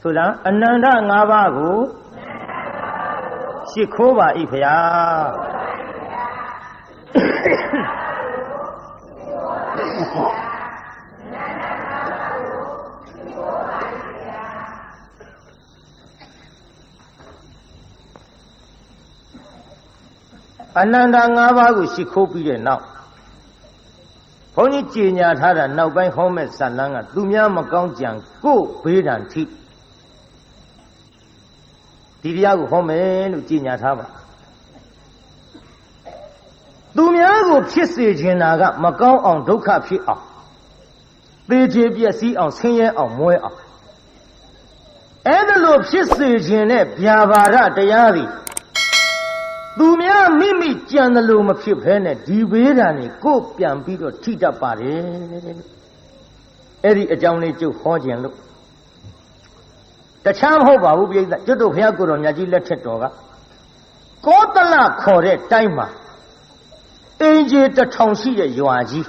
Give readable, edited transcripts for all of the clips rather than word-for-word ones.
ဆိုတာအနန္တ၅ပါးကိုရှိခိုးပါ၏ဖေဟာအနန္တ၅ပါးကိုရှိခိုးပြီးတဲ့နောက်ဘုန်းကြီးကြေညာထားတာနောက်ပိုင်းဟောမဲ့ဇာတ်လမ်းကသူများမကောင်းကြံကိုယ်ဘေးဒဏ်ထိဒီတရားကိုဟောမယ်လို့ကြေညာထားပါသူများကိုဖြစ်စေခြင်းတာကမကောင်းအောင်ဒုက္ခဖြစ်အောင်သေချေပျက်စီးအောင်ဆင်းရဲအောင်မွဲအောင်အဲ့ဒါလို့ဖြစ်စေခြင်းနဲ့ဗျာပါဒတရားတွေသူများမိမိကြံတယ်လို့မဖြစ်ဘဲနဲ့ဒီဘေးဒဏ်တွေကိုပြန်ပြီးတော့ထိတတ်ပါတယ်အဲ့ဒီအကြောင်းလေးကျုပ်ဟောခြင်းလို့တခြားမဟုတ်ပါဘူးပြိဿကျွတ်တို့ဘုရားကိုယ်တော်မြတ်ကြီးလက်ထက်တော်ကကောသလခေါ်တဲ့တိုင်းမှာအင်ဂျီ1000ရှိတဲ့ရွာကြီး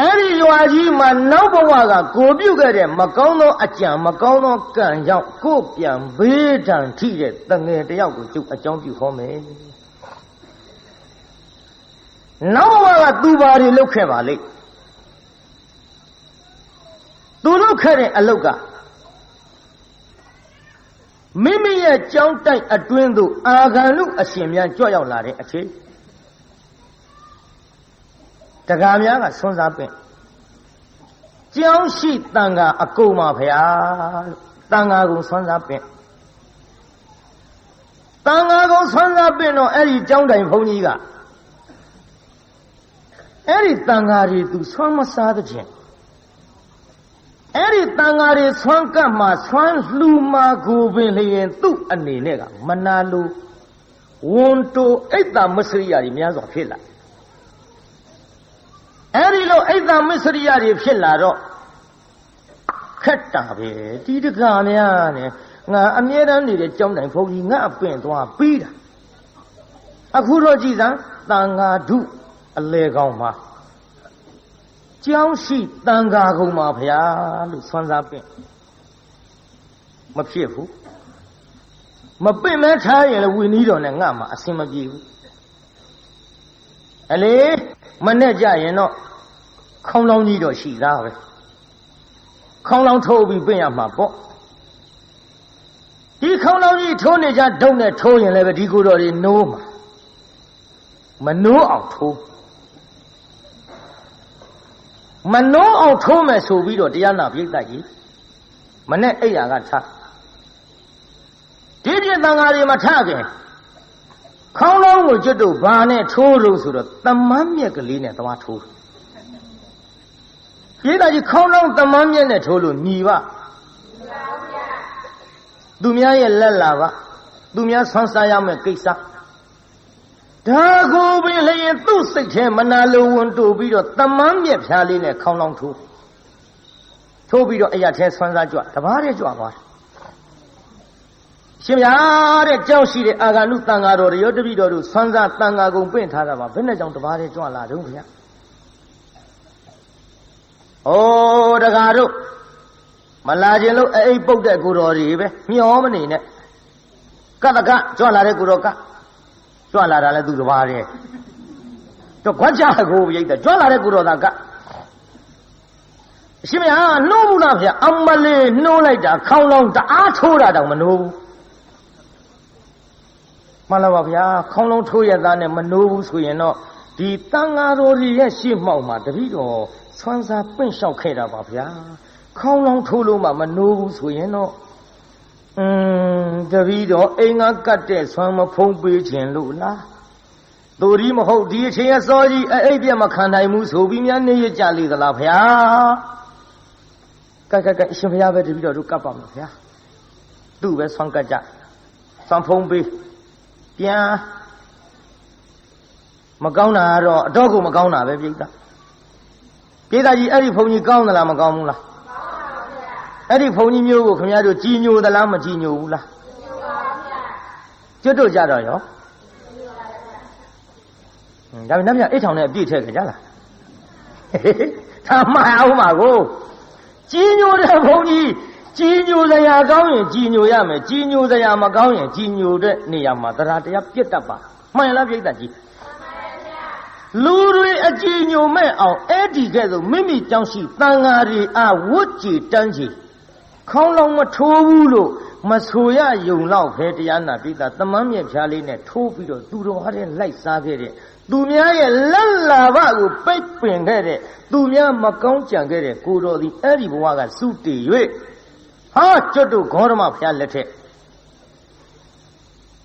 အဲ့ဒီရွာကြီးမှာနောက်ဘဝကကိုပြုတ်ခဲ့တဲ့မကောင်းသောအကြံမကောင်းသောကံကြောင့်ကိုပြန်ဘေးဒဏ်ထိတဲ့တငယ်တယောက်ကိုကျုပ်အကြောင်းပြုဟောမယ်နောက်ဘဝကသူဘာတွေလုပ်ခဲ့ပါလိမ့်သူလုပ်ခဲ့တဲ့အလုပ်ကမိမိရဲ့ကြောင်းတိုက်အတွင်းသို့အာဂန္တုအရှင်များကြွရောက်လာတဲ့အချိန်တက္ကမများကဆွမ်းစားပင့်ကြောင်းရှိတန်ခါအကုန်ပါဗျာလို့တန်ခါကုံဆွမ်းစားပင့်တန်ခါကုံဆွမ်းစားပင့်တော့အဲ့ဒီကြောင်းတိုင်ဘုန်းကြီးကအဲ့ဒီတန်ခါတွေသူဆွမ်းမစားတဲ့ချင်းအဲ့ဒီတန်ဃာတွေဆွမ်းကပ်မှာဆွမ်းလှူမှာကိုပင်လျင်သူ့အနေနဲ့ကမနာလိုဝန်တိုအိတ်တာမစ္စရိယတွေများစွာဖြစ်လာအဲ့ဒီလိုအိတ်တာမစ္စရိယတွေဖြစ်လာတော့ခက်တာပဲဒီတက္ကများနဲ့ငါအမြဲတမ်းနေတဲ့ကြောင်းတိုင်ဘုန်းကြီးငါအပင့်သွားပြီးတာအခုတော့ကြည်စမ်းတန်ဃာဓုအလေကောင်းမှာကြောင်းရှိတန်ခါကုန်ပါဗျာလို့ဆွမ်းစားပင့်မဖြစ်ဘူးမပင့်မဲထားရင်လည်းဝီနီးတော်နဲ့ငါမှအဆင်မပြေဘူးအလေမနဲ့ကြရင်တော့ခေါင်းလောင်းကြီးတော့ရှိသားပဲခေါင်းလောင်းထိုးပြီးပင့်ရမှာပေါ့ဒီခေါင်းလောင်းကြီးထိုးနေကြဒုံနဲ့ထိုးရင်လည်းပဲဒီကိုယ်တော်တွေနိုးမှာမနိုးအောင်ထိုးမနှောအောင်ထိုးမယ်ဆိုပြီးတော့တရားနာပြိတ္တကြီးမနဲ့အိယာကထားဒီပြည့်တန်ဃာတွေမှာထားခင်ခေါင်းလုံးကိုကျွတ်တို့ဘာနဲ့ထိုးလို့ဆိုတော့တမန်းမြက်ကလေးနဲ့သွားထိုးပြိတ္တကြီးခေါင်းလုံးတမန်းမြက်နဲ့ထိုးလို့ညီပါသူများရဲ့လက်လာပါသူများဆွမ်းစားရမယ့်ကိစ္စဒါကိုပင်လျင်သူ့စိတ်ထဲမနာလိုဝန်တိုးပြီးတော့တမန်းမြက်ဖြားလေးနဲ့ခေါင်းလောင်းထိုးပြီးတော့အရာထဲဆွမ်းစားကြွတဘာတဲ့ကြွသွားရှင်ဗျာတဲ့ကြောက်ရှိတဲ့အာဂန္တုတန်ဃာတော်ရောတပိတော်တို့ဆွမ်းစားတန်ဃာကုံပင့်ထားတာပါဘယ်နဲ့ကြောင့်တဘာတဲ့ကြွလာတော့ဗျာဩတကားတို့မလာခြင်းလို့အိပ်ပုတ်တဲ့ကိုတော်တွေပဲမျောမနေနဲ့ကတကကြွလာတဲ့ကိုတော်ကကြွလာတာလဲသူတပါးတဲ့တော့ခွက်ချကိုပြိတ္တကြွလာတဲ့ကိုတော်သာကအရှင်မဟာနှိုးဘူးလားဗျအမလေးနှိုးလိုက်တာခေါင်းလောင်းတအားထိုးတာတောင်မနှိုးဘူးမှန်လားပါဗျာခေါင်းလောင်းထိုးရသားနဲ့မနှိုးဘူးဆိုရင်တော့ဒီတန်ဃာတော်ကြီးရဲ့ရှေ့မှောက်မှာတပည့်တော်ဆွမ်းစားပင့်လျှောက်ခဲ့တာပါဗျာခေါင်းလောင်းထိုးလို့မှမနှိုးဘူးဆိုရင်တော့တပည့်တော်အိမ်ကကတ်တဲ့ဆွမ်းမဖုံးပေးခြင်းလို့လားသူဒီမဟုတ်ဒီအချိန်အစောကြီးအိပ်ပြက်မခံနိုင်ဘူးဆိုပြီးများနေရကြလေသလားဗျာကဲအရှင်ဘုရားပဲတပည့်တော်တို့ကတ်ပါမယ်ဗျာသူ့ပဲဆွမ်းကတ်ကြဆွမ်းဖုံးပေးပြန်မကောင်းတာကတော့အတော့ကိုမကောင်းတာပဲပြိဿကြီးအဲ့ဒီဘုံကြီးကောင်းသလားမကောင်းဘူးလားအဲ့ဒီဘုံကြီးမျိုးကိုခင်ဗျားတို့ကြည်ညိုသလားမကြည်ညိုဘူးလားကြည်ညိုပါဗျာကျွတ်တို့ကြတော့ရောဒါပေမဲ့အိတ်ထောင်နဲ့အပြည့်ထည့်ခဲ့ကြလားဒါမှအောင်ပါကို ကြီးညိုတဲ့ဘုန်းကြီးကြီးညိုစရာကောင်းရင်ကြီးညိုရမယ်ကြီးညိုစရာမကောင်းရင်ကြီးညိုတဲ့နေရာမှာတရားတရားပြတ်တတ်ပါမှန်လားပြိတ္တကြီးလူတွေအကြည်ညိုမဲ့အောင်အဲ့ဒီကဲ့သို့မိမိကြောင့်ရှိတန်ဃာတွေအားဝတ်ကြည်တန်းကြည်ခေါင်းလောင်မထိုးဘူးလို့မဆိုရယုံတော့ဖဲတရားနာပြိတ္တသမမ်းမြက်ဖြားလေးနဲ့ထိုးပြီးတော့သူတော်ဟာတဲ့လိုက်စားခဲ့တဲ့သူများရဲ့လက်လာဘကိုပိတ်ပင်ခဲ့တဲ့သူများမကောင်းကြံခဲ့တဲ့ကိုတော်သည်အဲ့ဒီဘဝကစုတည်၍ဟာကျွတ်တို့ဂေါရမဘုရားလက်ထက်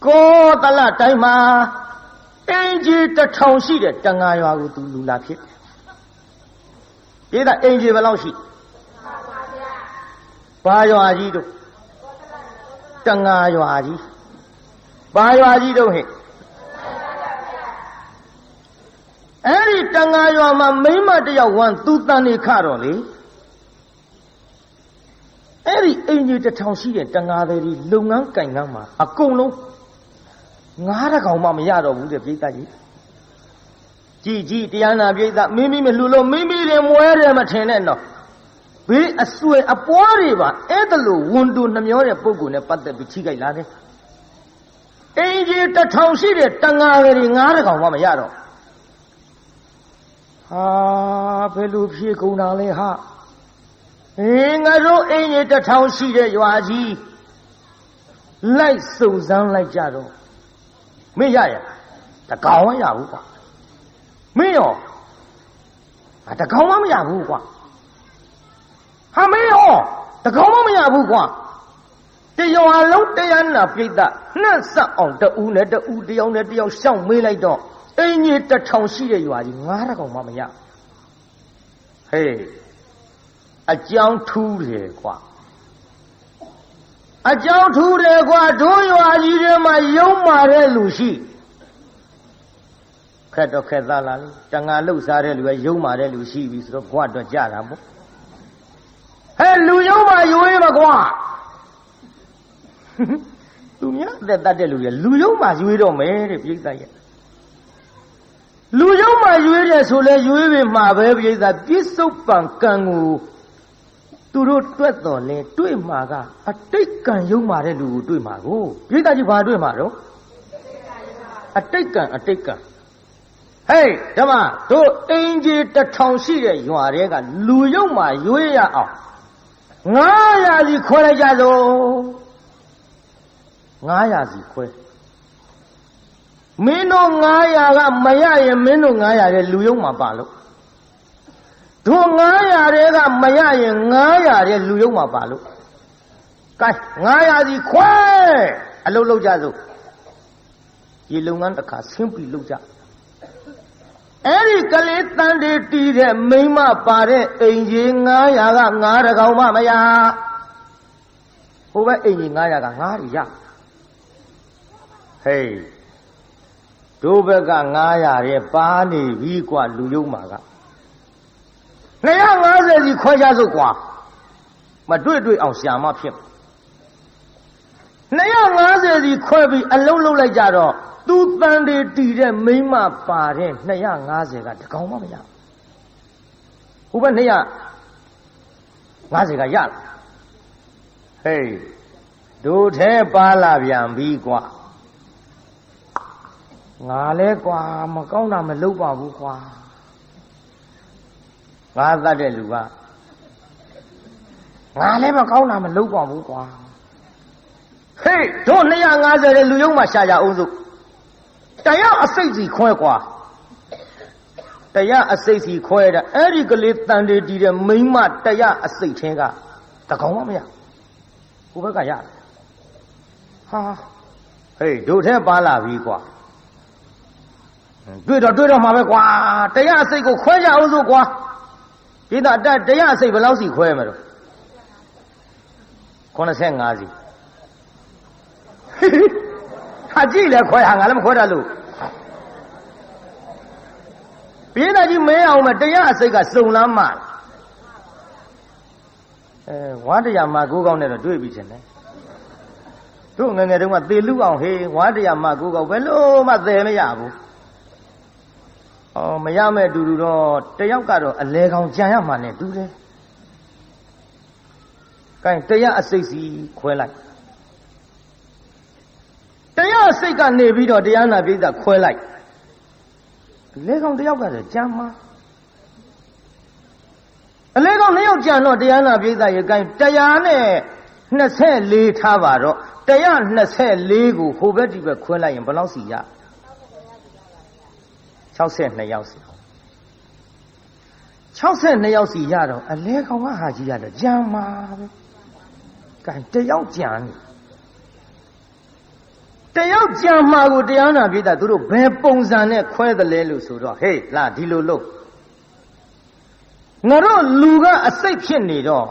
ကောတလတိုင်းမှာအင်ကြီး1000ရှိတဲ့တန်ဃာရွာကိုသူလူလာဖြစ်တယ်ဒါအင်ကြီးဘယ်လောက်ရှိဘာရွာကြီးတို့တန်ဃာရွာကြီးဘာရွာကြီးတို့ဟဲ့အဲ့ဒီတန်ဃာရွာမှာမိန်းမတယောက်ဝမ်းသူတန်နေခတော့လေအဲ့ဒီအင်ကြီး1000ရှိတဲ့တန်ဃာတွေဒီလုပ်ငန်းကင်ငန်းမှာအကုန်လုံး9ကောင်မှမရတော့ဘူးတဲ့ပြိတ္တကြီးကြည်တရားနာပြိတ္တမိမိမလှူလို့မိမိတွေမွဲတယ်မထင်နဲ့တော့ဘေးအဆွေအပွားတွေပါအဲ့ဒါလို့ဝန်တူနှမျောတဲ့ပုံကိုနဲ့ပတ်သက်ပြီးချိကြိုက်လာတယ်အင်ကြီး1000ရှိတဲ့တန်ဃာတွေ9ကောင်မှမရတော့ဟာဘယ်လိုဖြေကုန်တာလဲဟာငါတို့အင်ကြီး1000ရှိတဲ့ရွာကြီးလိုက်စုံစမ်းလိုက်ကြတော့မင်းရရတကောင်မရဘူးကွာမင်းရောတကောင်မရဘူးကွာဟာမင်းရောတကောင်မရဘူးကွာတရွာလုံးတရားနာပြိတ္တနှက်ဆက်အောင်တူနဲ့တူတယောက်နဲ့တယောက်ရှောက်မေးလိုက်တော့အင်းကြီး1000ရှိတဲ့ရွာကြီး9ကောင်မှမရဟေးအကြောင်းထူးတယ်ကွာအကြောင်းထူးတယ်ကွာတို့ရွာကြီးထဲမှာယုံမာတဲ့လူရှိခက်တော့ခက်သားလားလေတန်ဃာလှုပ်ရှားတဲ့လူကယုံမာတဲ့လူရှိပြီဆိုတော့ကွာတော့ကြတာပေါ့ဟဲ့လူယုံမာရွေးမကွာသူများအသက်တတ်တဲ့လူတွေလူယုံမာရွေးတော့မယ်တဲ့ပြိဿရဲ့လူယုံမာရွေးတယ်ဆိုလဲရွေးပြီမှာပဲပြိဿပြစ္ဆုတ်ပံကံကိုသူတို့တွက်တော်လဲတွေ့မှာကအတိတ်ကံယုံမာတဲ့လူကိုတွေ့မှာကိုပြိဿကြီးဘာတွေ့မှာတော့အတိတ်ကံဟေးဓမ္မတို့အင်ကြီး1000ရှိတဲ့ရွာတွေကလူယုံမာရွေးရအောင်900စီခွဲလိုက်ကြစို့900စီခွဲမင်းတို့900ကမရရင်မင်းတို့900တဲ့လူယုံမာပါလို့တို့900တဲ့ကမရရင်900တဲ့လူယုံမာပါလို့ကဲ900စီခွဲအလုပ်လုပ်ကြစို့ဒီလုပ်ငန်းတစ်ခါဆင်းပြီးလုပ်ကြအဲ့ဒီကလေးတန်တေတီးတဲ့မိန်းမပါတဲ့အိမ်ကြီး900က9ကောင်မှမရဟိုဘက်အိမ်ကြီး900က9တွေရဟေးတို့ဘက်က900ရဲ့ပါနေပြီกว่าလူယုံမှာက250စီခွဲကြစို့กว่าမတွေ့အောင်ရှာမဖြစ်250စီခွဲပြီးအလုံးလုံးလိုက်ကြတော့သူတန်တေတီးတဲ့မိန်းမပါတဲ့250ကတကောင်မှမရဟိုဘက်250ကရလားဟေးတို့ထဲပါလာပြန်ပြီကွာငါလဲကွာမကောင်းတာမလုပ်ပါဘူးကွာငါသတ်တဲ့လူကငါလဲမကောင်းတာမလုပ်ပါဘူးကွာဟေးတို့250တဲ့လူယုံမှာရှာကြအောင်စို့တရားအစိတ်စီခွဲကွာတရားအစိတ်စီခွဲတာအဲ့ဒီကလေးတန်တေတီတဲ့မိန်းမတရားအစိတ်ချင်းကတကောင်မှမရဟိုဘက်ကရဟာဟေးတို့ထဲပါလာပြီကွာတွေ့တော့မှာပဲကွာတရားအစိတ်ကိုခွဲကြအောင်စို့ကွာဒီတော့တရားအစိတ်ဘယ်လောက်စီခွဲမှာတော့85စီဟာကြည့်လေခွဲဟာငါလည်းမခွဲတတ်လို့ပြင်းတာကြီးမဲအောင်မတရားအစိတ်ကစုံလမ်းမှာဝါတရားမှာ9ကောင်းနဲ့တော့တွေ့ပြီချင်းတယ်တို့ငယ်ငယ်တုန်းကသေလူအောင်ဟေးဝါတရားမှာ9ကောင်းဘယ်လို့မှသေမရဘူးမရမဲ့တူတူတော့တယောက်ကတော့အလဲကောင်ကြံရမှာနဲ့တူတယ် Cáiတရားစိတ်စီခွဲလိုက်တရားစိတ်ကနေပြီးတော့တရားနာပိဋကခွဲလိုက်လေကောင်တယောက်ကလည်းကြမ်းမှာအလေကောင်နှစ်ယောက်ကြံတော့တရားနာပိဋကရေကိုင်းတရားနဲ့24ထားပါတော့124ကိုဟိုဘက်ဒီဘက်ခွဲလိုက်ရင်ဘယ်လောက်စီရ62ယောက်စီ62ယောက်စီရတော့အလေကောင်ကဟာကြီးရတယ်ကြမ်းမှာပဲကိုင်းတယောက်ကြံနေတယောက်ကြံမှာကိုတရားနာပိဋကသူတို့ဘယ်ပုံစံနဲ့ခွဲတယ်လဲလို့ဆိုတော့ဟေးလာဒီလိုလို့ငါတို့လူကအစိတ်ဖြစ်နေတော့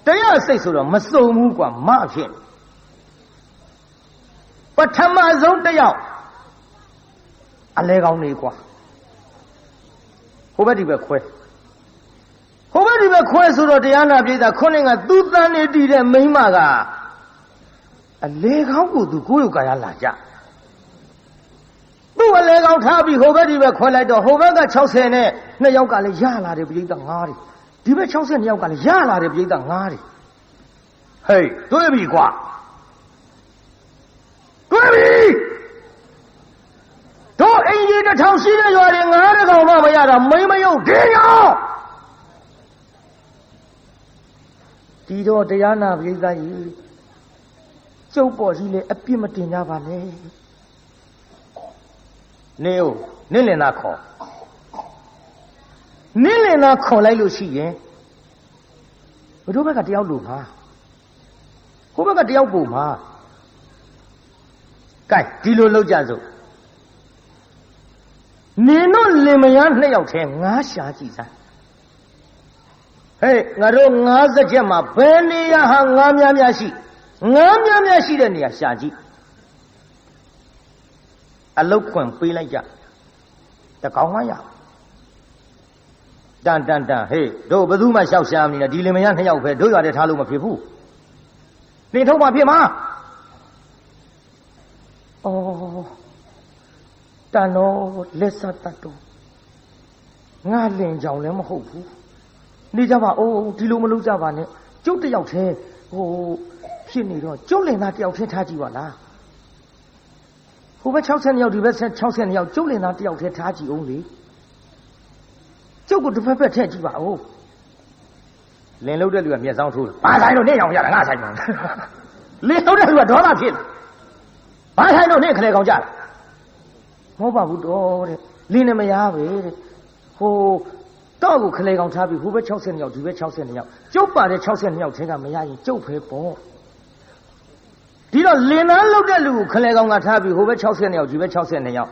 တရားစိတ်ဆိုတော့မစုံဘူးကွာမဖြစ်ပထမဆုံးတယောက်အလဲကောင်းနေကွာဟိုဘက်ဒီဘက်ခွဲဟိုဘက်ဒီဘက်ခွဲဆိုတော့တရားနာပိဋကခုနှစ်ကသူတန်နေတည်တဲ့မိန်းမကအလဲကောင်းကိုသူကိုယ်ရုပ်ကာယလာကြသူ့အလဲကောင်းထားပြီးဟိုဘက်ဒီဘက်ခွဲလိုက်တော့ဟိုဘက်က60နဲ့2ယောက်ကလည်းရလာတယ်ပြိဿ9တွေဒီဘက်62ယောက်ကလည်းရလာတယ်ပြိဿ9တွေဟေးတွေ့ပြီကွာတွေ့ပြီတို့အင်ကြီး1000ရှိတဲ့ရွာတွေ9တဲ့ကောင်မှမရတာမိမယုတ်ဒင်းရောဒီတော့တရားနာပြိဿကြီးကျုပ်ပေါ်ကြီးလေအပြစ်မတင်ကြပါနဲ့နေဦးနင်းလင်သားခေါ်နင်းလင်သားခေါ်လိုက်လို့ရှိရင်ဘယ်တို့ဘက်ကတယောက်လို့မှာဟိုဘက်ကတယောက်ပုံမှာကဲဒီလိုလောက်ကြစို့နင်တို့လင်မယား2ယောက်ထဲငါးရှာကြည့်စမ်းဟေးငါတို့50ချက်မှာဘယ်နေရာဟာငါးများရှိငါးများရှိတဲ့နေရာရှာကြည့်အလုတ်ခွင့်ပေးလိုက်ကြတကောင်မှရတန်ဟေးတို့ဘယ်သူမှရှောက်ရှာမနေနဲ့ဒီလင်မယား2ယောက်ပဲတို့ရွာတဲ့ထားလို့မဖြစ်ဘူးနေထုတ်မှဖြစ်မှာအော်တန်တော့လက်ဆက်တတ်တော့ငါလင်ကြောင်လည်းမဟုတ်ဘူးနေကြပါအိုးဒီလိုမလုပ်ကြပါနဲ့ကျုပ်တယောက်တည်းဟိုဖြစ်နေတော့ကျုပ်လင်သားတယောက်တည်းထားကြည့်ပါလားဟိုဘက်60ယောက်ဒီဘက်60ယောက်ကျုပ်လင်သားတယောက်တည်းထားကြည့်အောင်လေကျုပ်ကိုတစ်ဖက်ဖက်ထည့်ကြည့်ပါဦးလင်လုံးတဲ့လူကမျက်စောင်းထိုးဘာဆိုင်တော့နေအောင်ရတာငါဆိုင်မှာလင်လုံးတဲ့လူကဒေါသဖြစ်ဘာဆိုင်တော့နေခလေကောင်ကြတာမဟုတ်ပါဘူးတော့တဲ့လင်းနေမရပဲတဲ့ဟိုတော့ကိုခလေကောင်ထားပြီးဟိုဘက်60ယောက်ဒီဘက်60ယောက်ကျုပ်ပါတဲ့60ယောက်ထဲကမရရင်ကျုပ်ပဲပေါ့ဒီတော့လင်းသားလောက်တဲ့လူကိုခလေကောင်ကထားပြီးဟိုဘက်60ယောက်ဒီဘက်60ယောက်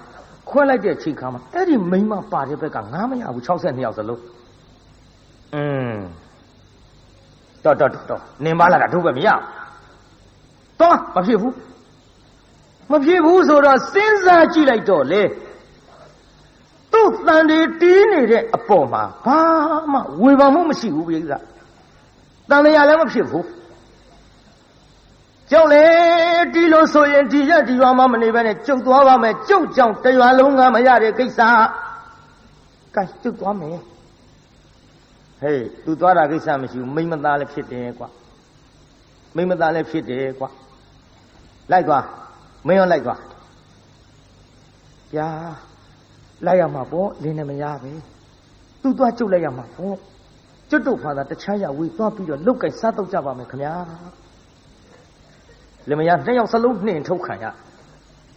ခွဲလိုက်တဲ့ချိန်ခါမှာအဲ့ဒီမိန်းမပါတဲ့ဘက်ကငါမရဘူး62ယောက်စလုံးတော့နင်ပါလာတာတို့ပဲမရတော့မဖြစ်ဘူးမဖြစ်ဘူးဆိုတော့စဉ်းစားကြည့်လိုက်တော့လေသူ့တန်တွေတီးနေတဲ့အပေါ်မှာဘာမှဝေဖန်မှုမရှိဘူးပြိဿတန်လျာလည်းမဖြစ်ဘူးကျုပ်လေဒီလိုဆိုရင်ဒီရက်ဒီရွာမှာမနေဘဲနဲ့ကျုပ်သွားပါမယ်ကျုပ်ကြောင့်တရွာလုံးကမရတဲ့ကိစ္စကဲကျုပ်သွားမယ်ဟေးသူသွားတာကိစ္စမရှိဘူးမိမသားလည်းဖြစ်တယ်ကွာမိမသားလည်းဖြစ်တယ်ကွာလိုက်သွားမင်းရောလိုက်သွားဗျာလိုက်ရမှာပေါ့လင်းနေမရပဲသူသွားကျုပ်လိုက်ရမှာပေါ့ကျွတ်တို့ဖာသာတခြားရဝေးသွားပြီးတော့လုတ်ကင်စားတော့ကြပါမယ်ခင်ဗျာလင်မယား2ယောက်စလုံးနှင်ထုတ်ခံရ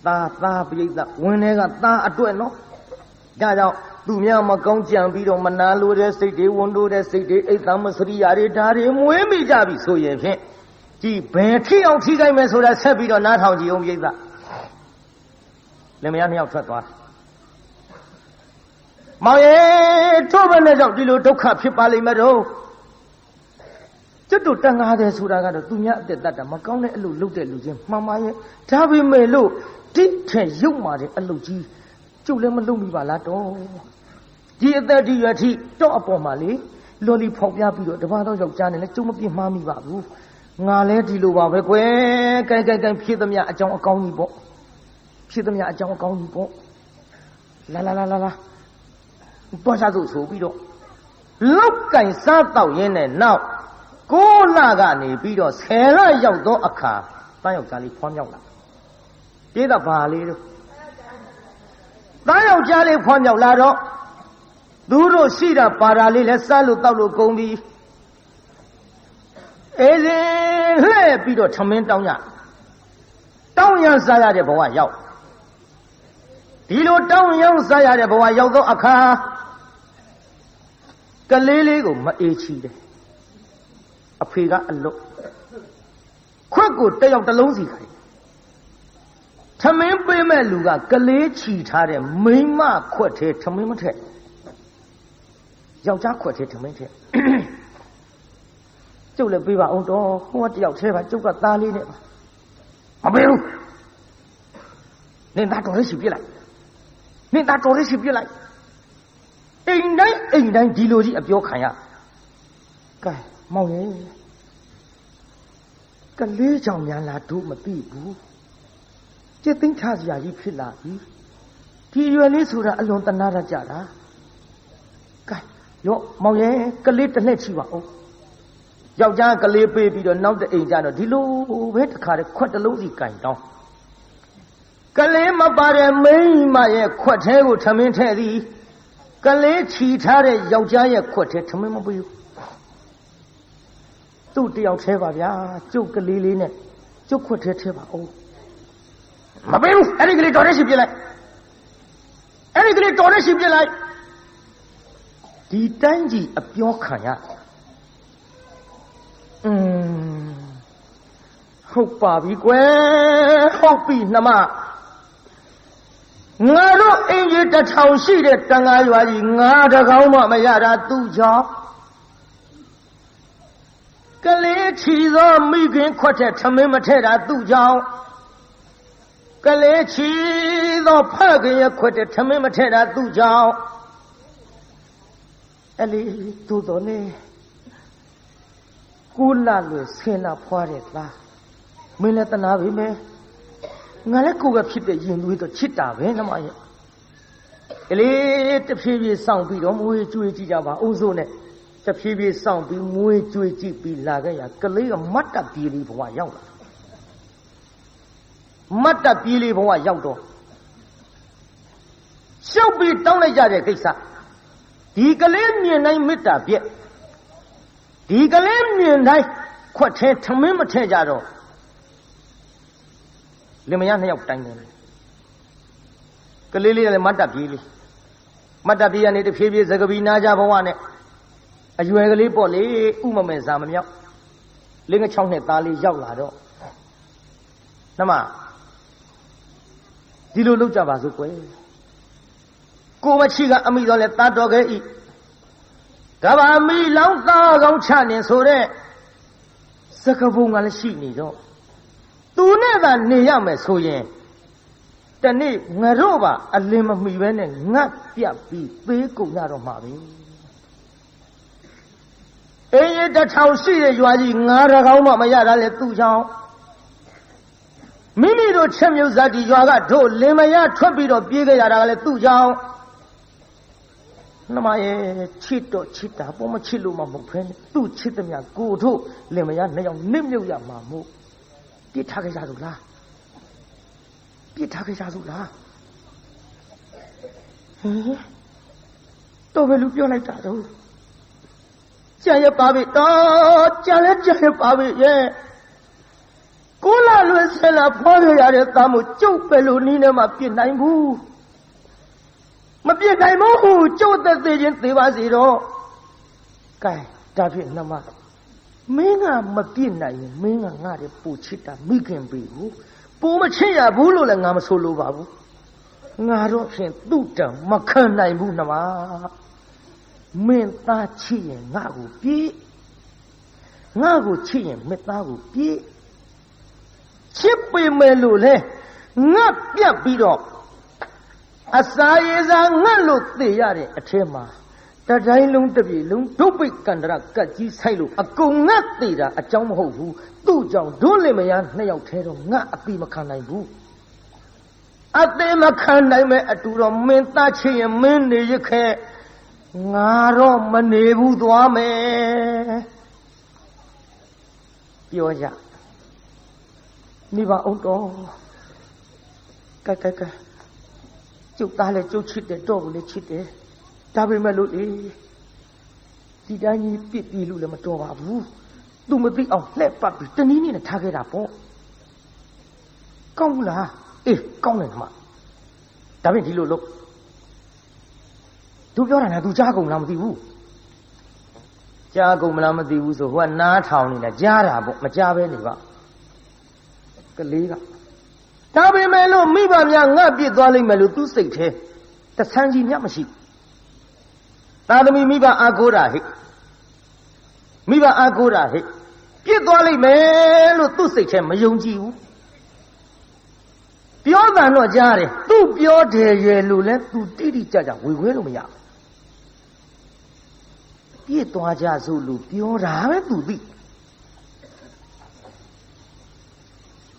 သားပြိဿဝင်ထဲကသားအတွက်နော်ဒါကြောင့်သူများမကောင်းကြံပြီးတော့မနာလိုတဲ့စိတ်တွေဝန်တိုးတဲ့စိတ်တွေအိတ်သမစရိယာတွေဒါတွေမွေးမိကြပြီဆိုရင်ဖြင့်ဒီဘယ်ထိအောင်ထိခိုက်မယ်ဆိုတာဆက်ပြီးတော့နားထောင်ကြည့်အောင်ပြိဿလင်မယား2ယောက်ထွက်သွားမောင်ရဲ့တို့ဘယ်နဲ့ကြောင့်ဒီလိုဒုက္ခဖြစ်ပါလိမ့်မယ်တော့ကျွတ်တို့တန်ငါတယ်ဆိုတာကတော့သူများအသက်တတ်တာမကောင်းတဲ့အလုပ်လုပ်တဲ့လူချင်းမှန်ပါရဲ့ဒါပေမဲ့လို့တိထက်ရုပ်မာတဲ့အလုပ်ကြီးကျုပ်လည်းမလုပ်မိပါလားတော့ဒီအသက်ဒီရွယ်ထိတော့အပေါ်မှာလေလော်လီဖောက်ပြပြီးတော့တပါးတော့ယောက်ျားနဲ့လည်းကျုံမပြစ်မှားမိပါဘူးငါလဲဒီလိုပါပဲကွယ်ကိုင်ဖြစ်သမျှအကြောင်းအကောင်းကြီးပေါ့ဖြစ်သမျှအကြောင်းအကောင်းကြီးပေါ့လာတော့စားစို့ဆိုပြီးတော့လောက်ကင်စားတော့ရင်းနဲ့နောက် 9 လကနေပြီးတော့10 လရောက်သောအခါတန်းယောက်ျားလေးဖွားမြောက်လာပြေးတော့ဘာလေးတို့တန်းယောက်ျားလေးဖွားမြောက်လာတော့သူတို့ရှိတာပါတာလေးလဲစားလို့တောက်လို့ကုန်ပြီအေးလေလှဲ့ပြီးတော့ထမင်းတောင်းရစားရတဲ့ဘဝရောက်ဒီလိုတောင်းရောက်စားရတဲ့ဘဝရောက်သောအခါကလေးလေးကိုမအေးချီတယ်အဖေကအလွတ်ခွက်ကိုတက်ရောက်တစ်လုံးစီခိုင်းထမင်းပေးမဲ့လူကကလေးချီထားတဲ့မိန်းမခွက်ထဲထမင်းမထက်ယောက်ျားခွက်ထဲထမင်းထက်ကျုပ်လည်းပေးပါအောင်တော့ဟိုကတယောက်ထဲပါကျုပ်ကသားလေးနဲ့ပါမပေးဘူးနင်သားတော်လေးရှိပြစ်လိုက်နင်သားတော်လေးရှိပြစ်လိုက်အိမ်တိုင်းဒီလိုကြီးအပြောခံရကဲမောင်ရဲ့ကလေးကြောင့်များလားတို့မသိဘူးจิตသိမ်းထားစရာကြီးဖြစ်လာပြီဒီရွယ်လေးဆိုတာအလွန်တနာရကြတာကဲရောမောင်ရဲ့ကလေးတစ်နှစ်ချီပါဦးယောက်ျားကလေးပေးပြီးတော့နောက်တဲ့အိမ်ကျတော့ဒီလိုပဲတခါတည်းခွက်တစ်လုံးစီကင်တောင်းကလေးမပါတဲ့မိန်းမရဲ့ခွက်ထဲကိုထမင်းထည့်သည်ကလေးချီထားတဲ့ယောက်ျားရဲ့ခွက်ထဲထမင်းမပေးဘူးသူ့တယောက်ထဲပါဗျာကျုပ်ကလေးလေးနဲ့ကျုပ်ခွက်ထဲထဲပါဦးမပေးဘူးအဲ့ဒီကလေးတော်တဲ့ရှိပြလိုက်အဲ့ဒီကလေးတော်တဲ့ရှိပြလိုက်ဒီတိုင်းကြီးအပြောခံရဟုတ်ပါပြီကွယ်ဟုတ်ပြီနှမငါတို့အင်ကြီး1000ရှိတဲ့တန်ဃာရွာကြီးငါတကောင်းမှမရတာသူ့ကြောင့်ကလေးချီသောမိခင်ခွက်တဲ့ထမင်းမထဲတာသူ့ကြောင့်ကလေးချီသောဖခင်ရဲ့ခွက်တဲ့ထမင်းမထဲတာသူ့ကြောင့်အဲ့လေသူ့တော်လေ9 လလွယ်10 လဖွားတဲ့သားမင်းလည်းတနာပြီမယ်ငါလည်းကိုယ်ပဲဖြစ်တဲ့ရင်သွေးတော့ချစ်တာပဲနှမရဲ့ကလေးတဖြည်းဖြည်းစောင့်ပြီးတော့မွေးကြွေးကြည့်ကြပါအုံးစိုးနဲ့တဖြည်းဖြည်းစောင့်ပြီးမွေးကြွေးကြည့်ပြီးလာခဲ့ရကလေးကမတ်တပ်ပြေးလေးဘဝရောက်လာမတ်တပ်ပြေးလေးဘဝရောက်တော့ရှုပ်ပြီးတောင်းလိုက်ကြတဲ့ကိစ္စဒီကလေးမြင်တိုင်းမေတ္တာပြည့်ဒီကလေးမြင်တိုင်းခွက်ထဲထမင်းမထဲကြတော့လင်မယား2 ယောက်တိုင်တယ်ကလေးလေးလည်းမတ်တပ်ပြေးလေးမတ်တပ်ပြေးရနေတဖြည်းဖြည်းသကပီနာကြဘဝနဲ့အရွယ်ကလေးပေါ့လေဥမမဲ့စာမမြောက်လင်းက6 နှစ်သားလေးရောက်လာတော့နှမဒီလိုလုပ်ကြပါစို့ကွယ်ကိုမချီကအမိတော်လဲတာတော်ခဲ့ဤကဘာမီလောင်းသားကောင်းချနေဆိုတဲ့စကပုံကလည်းရှိနေတော့သူနဲ့သာနေရမယ်ဆိုရင်တနေ့ငါတို့ပါအလင်းမမီပဲနဲ့ငတ်ပြတ်ပြီးပေးကုန်ရတော့မှာပဲအေးရ1000ရှိတဲ့ရွာကြီးငါးတကောင်းမှမရတာလေသူ့ကြောင့်မိမိတို့ချက်မြုပ်ဇာတိရွာကတို့လင်မယားထွက်ပြီးတော့ပြေးခဲ့ရတာကလည်းသူ့ကြောင့်နှမရဲ့ချစ်တော့ချစ်တာပေါ်မချစ်လို့မှမဟုတ်ဖ ೇನೆ သူ့ချစ်သမျှကိုတို့လင်မယား2 ယောက်နစ်မြုပ်ရမှာမို့ပြစ်ထားခဲ့ကြလို့လားပြစ်ထားခဲ့ကြလို့လားတော့ဘယ်လိုပြောလိုက်တာတော့ကြံရပါပြီတော့ကြံလည်းကြံရပါပြီရဲ့9 လလွယ်10 လဖွားခဲ့ရတဲ့သားမို့ကျုပ်ပဲလို့နီးနေမှပြစ်နိုင်ဘူးမပြစ်နိုင်ဘူးကျုပ်သက်သေးချင်းသေးပါစေတော့ကဲဒါဖြင့်နှမမင်းကမပြစ်နိုင်ရင်မင်းကငါ့ရဲ့ပူချစ်တာမိခင်ပြီဘူးပူမချစ်ရဘူးလို့လည်းငါမဆိုလိုပါဘူးငါတော့ဖြင့်သူ့တံမခံနိုင်ဘူးနှမမင်းသားချစ်ရင်ငါ့ကိုပြေးငါ့ကိုချစ်ရင်မသားကိုပြေးချစ်ပေမဲ့လို့လေငါပြတ်ပြီးတော့အစာရေစာငတ်လို့သိရတဲ့အထဲမှာတတိုင်းလုံးတစ်ပြေလုံးဒုပိတ်ကန္တရကတ်ကြီးဆိုင်လို့အကုန်ငတ်သေးတာအကြောင်းမဟုတ်ဘူးသူ့ကြောင့်ဒုလင်မယား2 ယောက်ထဲတော့ငါအတိမခံနိုင်ဘူးအသေးမခံနိုင်မဲ့အတူတော့မင်းသားချစ်ရင်မင်းနေရခဲ့ငါတော့မနေဘူးသွားမယ် ပြောကြမိဘအောင်တော်ကဲကျုပ်သားလည်းကျုပ်ချစ်တယ်တော့ကိုလည်းချစ်တယ်ဒါပေမဲ့လို့ဒီတိုင်းကြီးပြစ်ပြီးလို့လည်းမတော်ပါဘူးသူမသိအောင်လှက်ပတ်ပြီးတနည်းနည်းနဲ့ထားခဲ့တာပေါ့ကောင်းဘူးလားအေးကောင်းတယ်ခမဒါဖြင့်ဒီလိုလို့သူပြောတာနဲ့သူကြားကုန်လားမသိဘူးကြားကုန်မလားမသိဘူးဆိုဟိုကနားထောင်နေတာကြားတာပေါ့မကြားပဲနေပါကလေးကဒါပေမဲ့လို့မိဘများငှက်ပြစ်သွားလိမ့်မယ်လို့သူစိတ်ထဲတဆန်းကြီးမြတ်မရှိသာသမီမိဘအားကိုးတာဟဲ့မိဘအားကိုးတာဟဲ့ပြစ်သွားလိမ့်မယ်လို့သူစိတ်ထဲမယုံကြည်ဘူးပြောတာတော့ကြားတယ်သူပြောတယ်ရဲ့လို့လဲသူတိတိကျကျဝေခွဲလို့မရဘူးပြစ်သွားကြစို့လို့ပြောတာပဲသူသိ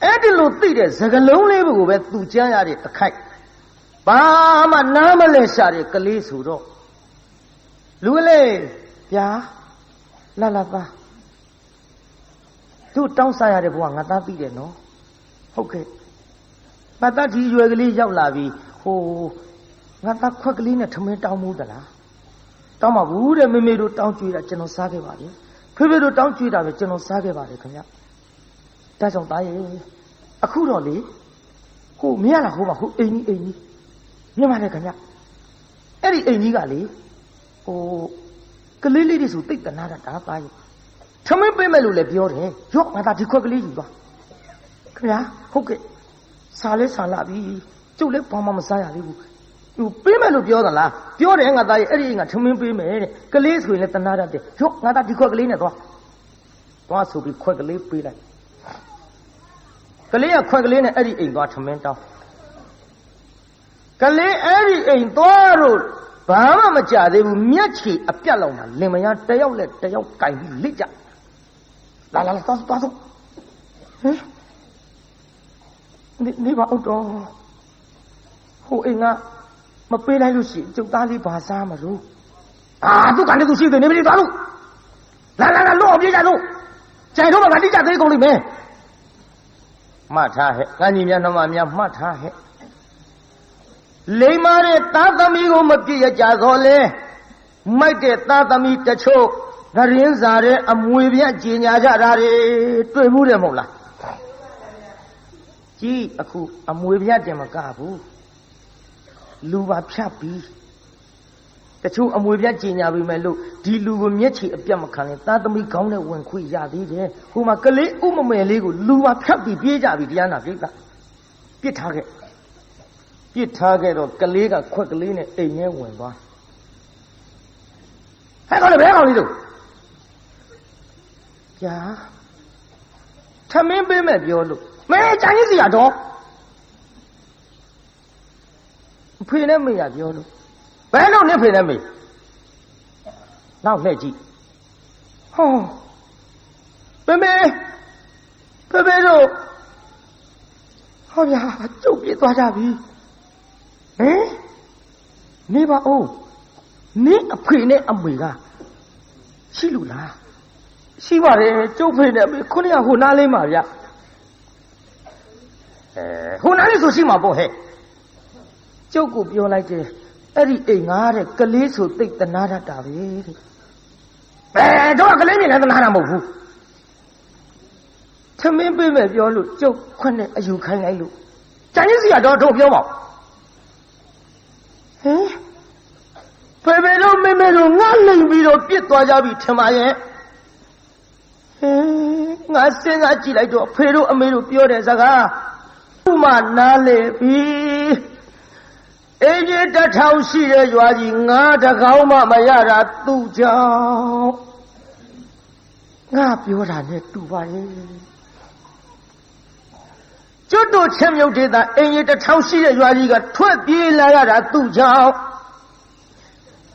အဲ့ဒီလိုသိတဲ့စကလုံးလေးကိုပဲသူကြားရတဲ့အခိုက်ဘာမှနားမလဲရှာတဲ့ကလေးဆိုတော့လူလေးဗျာလာပါသူတောင်းစားရတဲ့ဘဝငါသားသိတယ်နော်ဟုတ်ကဲ့ပတ်သက်ဒီရွယ်ကလေးရောက်လာပြီဟိုငါသားခွက်ကလေးနဲ့ထမင်းတောင်းမှုသလားတောင်းပါဘူးတဲ့မေမေတို့တောင်းကြွေးတာကျွန်တော်စားခဲ့ပါလေဖေဖေတို့တောင်းကြွေးတာပဲကျွန်တော်စားခဲ့ပါတယ်ခင်ဗျဒါကြောင့်သားရဲ့အခုတော့လေဟိုမရလားဟိုပါဟိုအိမ်ကြီးမြင်ပါလေခင်ဗျအဲ့ဒီအိမ်ကြီးကလေဟိုကလေးလေးတွေဆိုတိတ်တနာတာသားရဲ့ထမင်းပေးမယ်လို့လည်းပြောတယ်ရော့ငါသားဒီခွက်ကလေးယူသွားခင်ဗျာဟုတ်ကဲ့စားလဲစားလာပြီကျုပ်လည်းဘာမှမစားရသေးဘူးသူပေးမယ်လို့ပြောသလားပြောတယ်ငါသားရဲ့အဲ့ဒီအိမ်ကထမင်းပေးမယ်တဲ့ကလေးဆိုရင်လည်းတနာတတ်တယ်ရော့ငါသားဒီခွက်ကလေးနဲ့သွားဆိုပြီးခွက်ကလေးပေးလိုက်ကလေးကခွက်ကလေးနဲ့အဲ့ဒီအိမ်သွားထမင်းတောင်းကလေးအဲ့ဒီအိမ်သွားလို့ဘာမှမကြသေးဘူးမျက်ခြေအပြတ်လောက်မှလင်မယားတယောက်နဲ့တယောက်ကင်ပြီးလိကြလာသွားဟင်နေပါဦးတော့ဟိုအိမ်ကမပေးလိုက်လို့ရှိရင်ကျုပ်သားလေးဘာစားမလို့သူကလည်းသူရှိတယ်နေမလို့သွားလို့လာလို့အောင်ပြေးကြလို့ကြိုင်တော့မှငါတိကျသေးကုန်လိမ့်မယ်မှတ်ထားဟဲ့ကံကြီးများနှမများမှတ်ထားဟဲ့လိမ္မာတဲ့သားသမီးကိုမပြည့်ရကြသောလေမိုက်တဲ့သားသမီးတချို့ဂရင်းစားတဲ့အမွေပြကြေညာကြတာတွေတွေ့မှုတယ်မဟုတ်လားကြည်အခုအမွေပြတင်မကဘူးလူပါဖြတ်ပြီးတချို့အမွေပြကြေညာပြီးမယ်လို့ဒီလူကိုမျက်ခြေအပြတ်မခံရင်သားသမီးကောင်းတဲ့ဝင်ခွေရသေးတယ်ဟိုမှာကလေးဥမမယ်လေးကိုလူပါဖြတ်ပြီးပြေးကြပြီတရားနာပြိတ္တာပြစ်ထားခဲ့တော့ကလေးကခွက်ကလေးနဲ့အိမ်ထဲဝင်သွားဟဲ့ကောင်လေးဘယ်ကောင်လေးတို့ဗျာထမင်းပေးမဲ့ပြောလို့မဲကြိုင်းစီရတော့ဖေနဲ့မေရပြောလို့ဘယ်လို့နဲ့ဖေနဲ့မေနောက်လှည့်ကြည့်ဟောဖေတို့ဟောဗျာကျုပ်ပြေးသွားကြပြီဟင်နေပါဦးနင်းအဖေနဲ့အမေကရှိလို့လားရှိပါတယ်ကျုပ်ဖေနဲ့အမေခုနကဟိုနားလေးမှာဗျဟိုနားလေးဆိုရှိမှာပေါ့ဟဲ့ကျုပ်ကိုပြောလိုက်တယ်အဲ့ဒီအိမ်ငါတဲ့ကလေးဆိုသိတနာတတ်တာပဲတဲ့တော့ကလေးမြင်လည်းတနာတာမဟုတ်ဘူးသမင်းပေးမယ်ပြောလို့ကျုပ်ခွနဲ့အယူခိုင်းလိုက်လို့ကြံရင်းစီကတော့တို့ပြောပါဟင်ဖေတို့မေမေတို့ငါလိမ်ပြီးတော့ပြစ်သွားကြပြီထင်ပါရဲ့ငါစဉ်းစားကြည့်လိုက်တော့ဖေတို့အမေတို့ပြောတဲ့စကားဥမနားလေပြီအေးကြီးတထောင်ရှိတဲ့ရွာကြီးငါတကောင်းမှမရတာသူ့ကြောင့်ငါပြောတာနဲ့တူပါရဲ့ကျွတ်တို့ချင်းမြုပ်ဒေသအင်ကြီးတထောင်ရှိတဲ့ရွာကြီးကထွက်ပြေးလာရတာသူ့ကြောင့်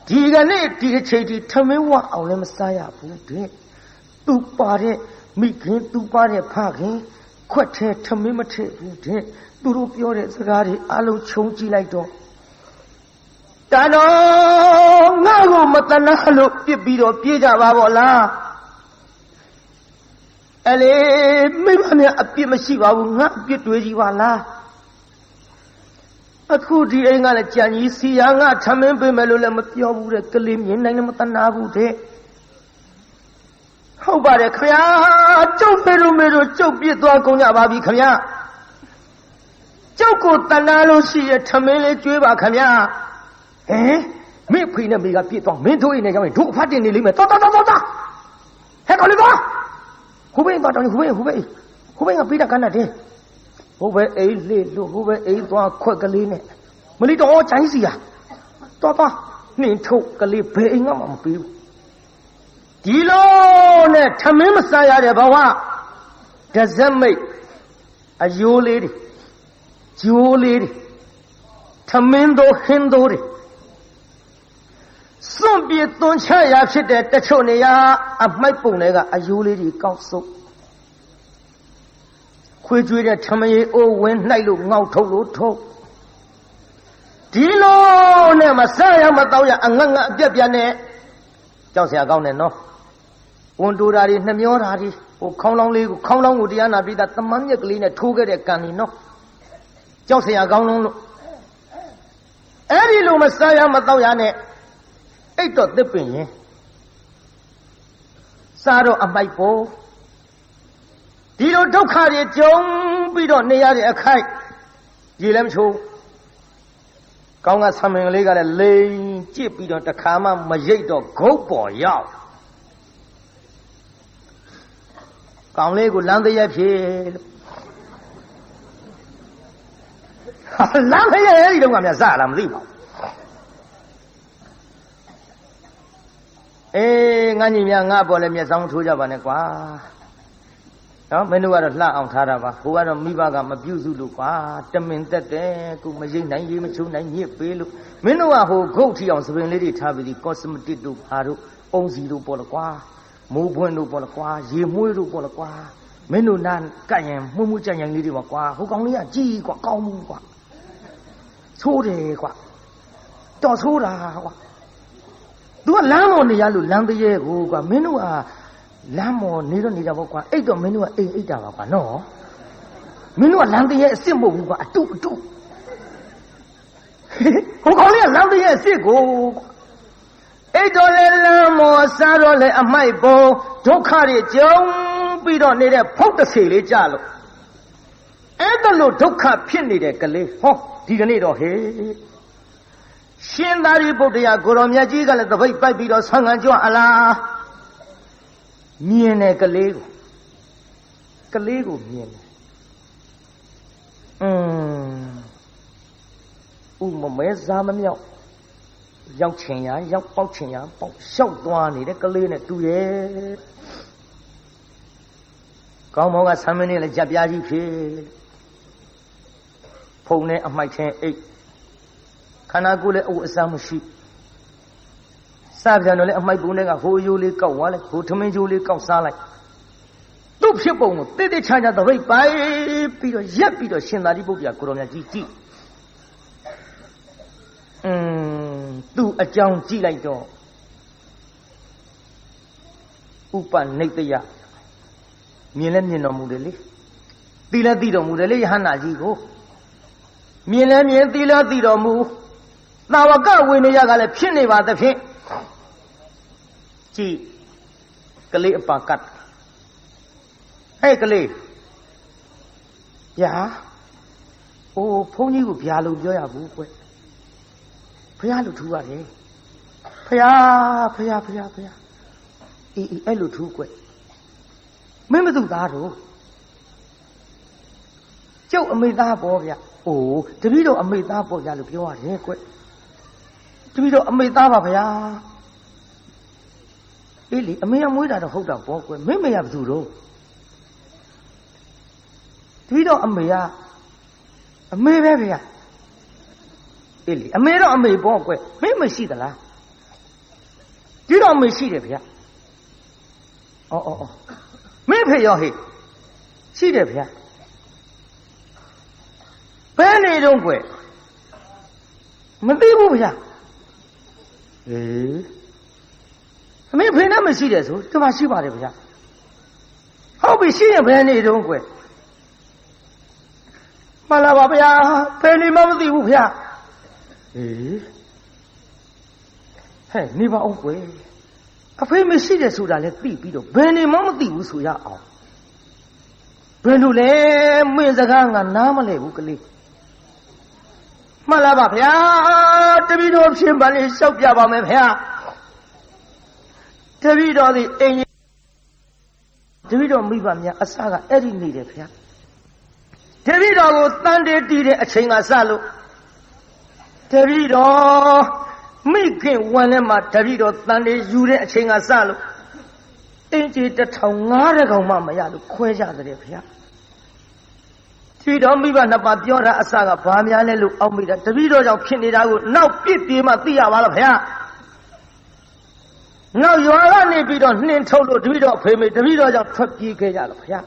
ဒီကနေ့ဒီအချိန်ထိထမင်းဝအောင်လည်းမစားရဘူးတဲ့သူပါတဲ့မိခင်သူပါတဲ့ဖခင်ခွက်ထဲထမင်းမထည့်ဘူးတဲ့သူတို့ပြောတဲ့စကားတွေအလုံးခြုံကြည့်လိုက်တော့တန်တော်ငါ့ကိုမတနာလို့ပြစ်ပြီးတော့ပြေးကြပါဗောလား Ele maybe a bit machiva will not get with you. A good young Chinese, see young Taman Bemelum, your wood, Kalim, Namatanabu. How about a Kaya? Joe Peru, Joe Pietro, Babi Kaya. Joko Tanalo, see a Tamale Juba Kaya. Eh? Me Queen of Mega Pietro, Minto in a two party in the limit. Heck, Oliver! Who ain't got on who ain't a Peter Canada? Over a little, over a quackling. Malito all Chinese. Papa, Ninto, Kali paying on you. Dilo, Tamim Saya Bawa. Does that make a you lady? You lady. Tamindo Hindori. Some be it don't chaya shit at the Chonia of my ponega, a you lady council. Quid with a Tamay o when Nailu now to. Dilo, ne Masaya Mataya, Anganga, Debiane. Just a gown and no. Won't do that in the Miorari, who come along with the Anabi that the money clean a two get a canino. Just a gown. Any Messiah Matayane. Eight of the pin. Saro and my po. Dilo don't carry a jong, we don't near a kite. Gilem show. Conga something legal a lane, chip, we don't come on my jato, go boy, yaw. Con lego land the yapil. Land the air, you don't want me a salam, leave. Eh, ngani nga bole mi sang thu ja ba ne kwa. No, menu wa la aung tha da ba. Ho wa mi ba ga ma pyu su lu kwa. Tamin tat de, ku ma yin nai yi ma chu nai nyit pe lu. Menu wa ho gou thi aung sabin le ri tha bi di cosmetic lu pha lu, ong si lu po la kwa. Mo phun lu po la kwa, ye mui lu po la kwa. Menu nan kat yan mu mu chan yan li di ba kwa. Ho kaung li ya ji kwa, kaung mu kwa. Chou de kwa. To chou da kwa. Do a lamb on the yellow land the year who got Minua Lamo neither need a walk, 8 of Minua 8 hours. No Minua land the year simple who got 2. Who call it land the year sick? $8 Lamo, Sarole, and my bow, don't carry it, Joe, we don't need a pot of silly jallo. And the low don't cut penny de Gale, oh, didn't need a head. Shindari Bodia Goromia Gigal, the way by Bido Sang and Jo Allah Miene Galego Galego Miene Zamania Young Chenya, young Pouchenya, Shout one, the Galena 2 years. Come on, as how many like Jabiaji kid Pone of my 8. Kanagule o Samushi Savianole of my Bunega, who you live go wallet, who to me you live go salad. Two people did the China the way by Peter Yapito Shinari Budia Corona GT. Do a John G like door. Upan Natia Millennium Mudeli Dila Dido Mudeli Hanaji go Millennium Dila Dido move. Now I got when you got a penny about the pin. Gee, Kali Pakat. Hey, Kali. Yeah. Oh, pony will be a little joy of book. Piano to a day. Pia. Elu too quick. Remember to that, oh. Joe made that boy. Oh, the video made that boy. I look you are here quick. To be a Metava. Really, a mere way that a hold up walk with me have to do. To be a mea, a mere really, a mere a may walk with me see the la. You don't may see it here. Oh. Maybe your head. See it here. Penny don't wait. Maybe over here. I mean, when I'm a serious, to my ship out of here. 好比新人陪你中国，马拉巴呀，陪你妈妈的屋呀，诶，嘿，你把屋贵，啊，陪没时间收下来地比着，陪你妈妈的屋收下啊，陪你嘞，没这个俺哪么来屋个嘞？马拉巴呀，这比着偏把你小别把没陪啊，这比着的哎。တပည့်တော်မိဘများအစကအဲ့ဒီနေတယ်ဗျာတပည့်တော်ကိုတန်တေးတည်တဲ့အချိန်ကစလို့တပည့်တော်မိခင်ဝန်ထဲမှာတပည့်တော်တန်တေးယူတဲ့အချိန်ကစလို့အင်းကြီး1500ကောင်မှမရလို့ခွဲကြတယ်ဗျာတပည့်တော်မိဘနှစ်ပါးပြောတာအစကဘာများလဲလို့အောက်မိတာတပည့်တော်ကြောင့်ဖြစ်နေတာကိုနောက်ပြစ်ပြေးမှသိရပါလားဗျာနောက်ရွာကနေပြီးတော့နှင်းထုတ်လို့တပည့်တော်ဖေမေတပည့်တော်ကြောင့်ထွက်ပြေးခဲ့ကြလို့ဗျာတ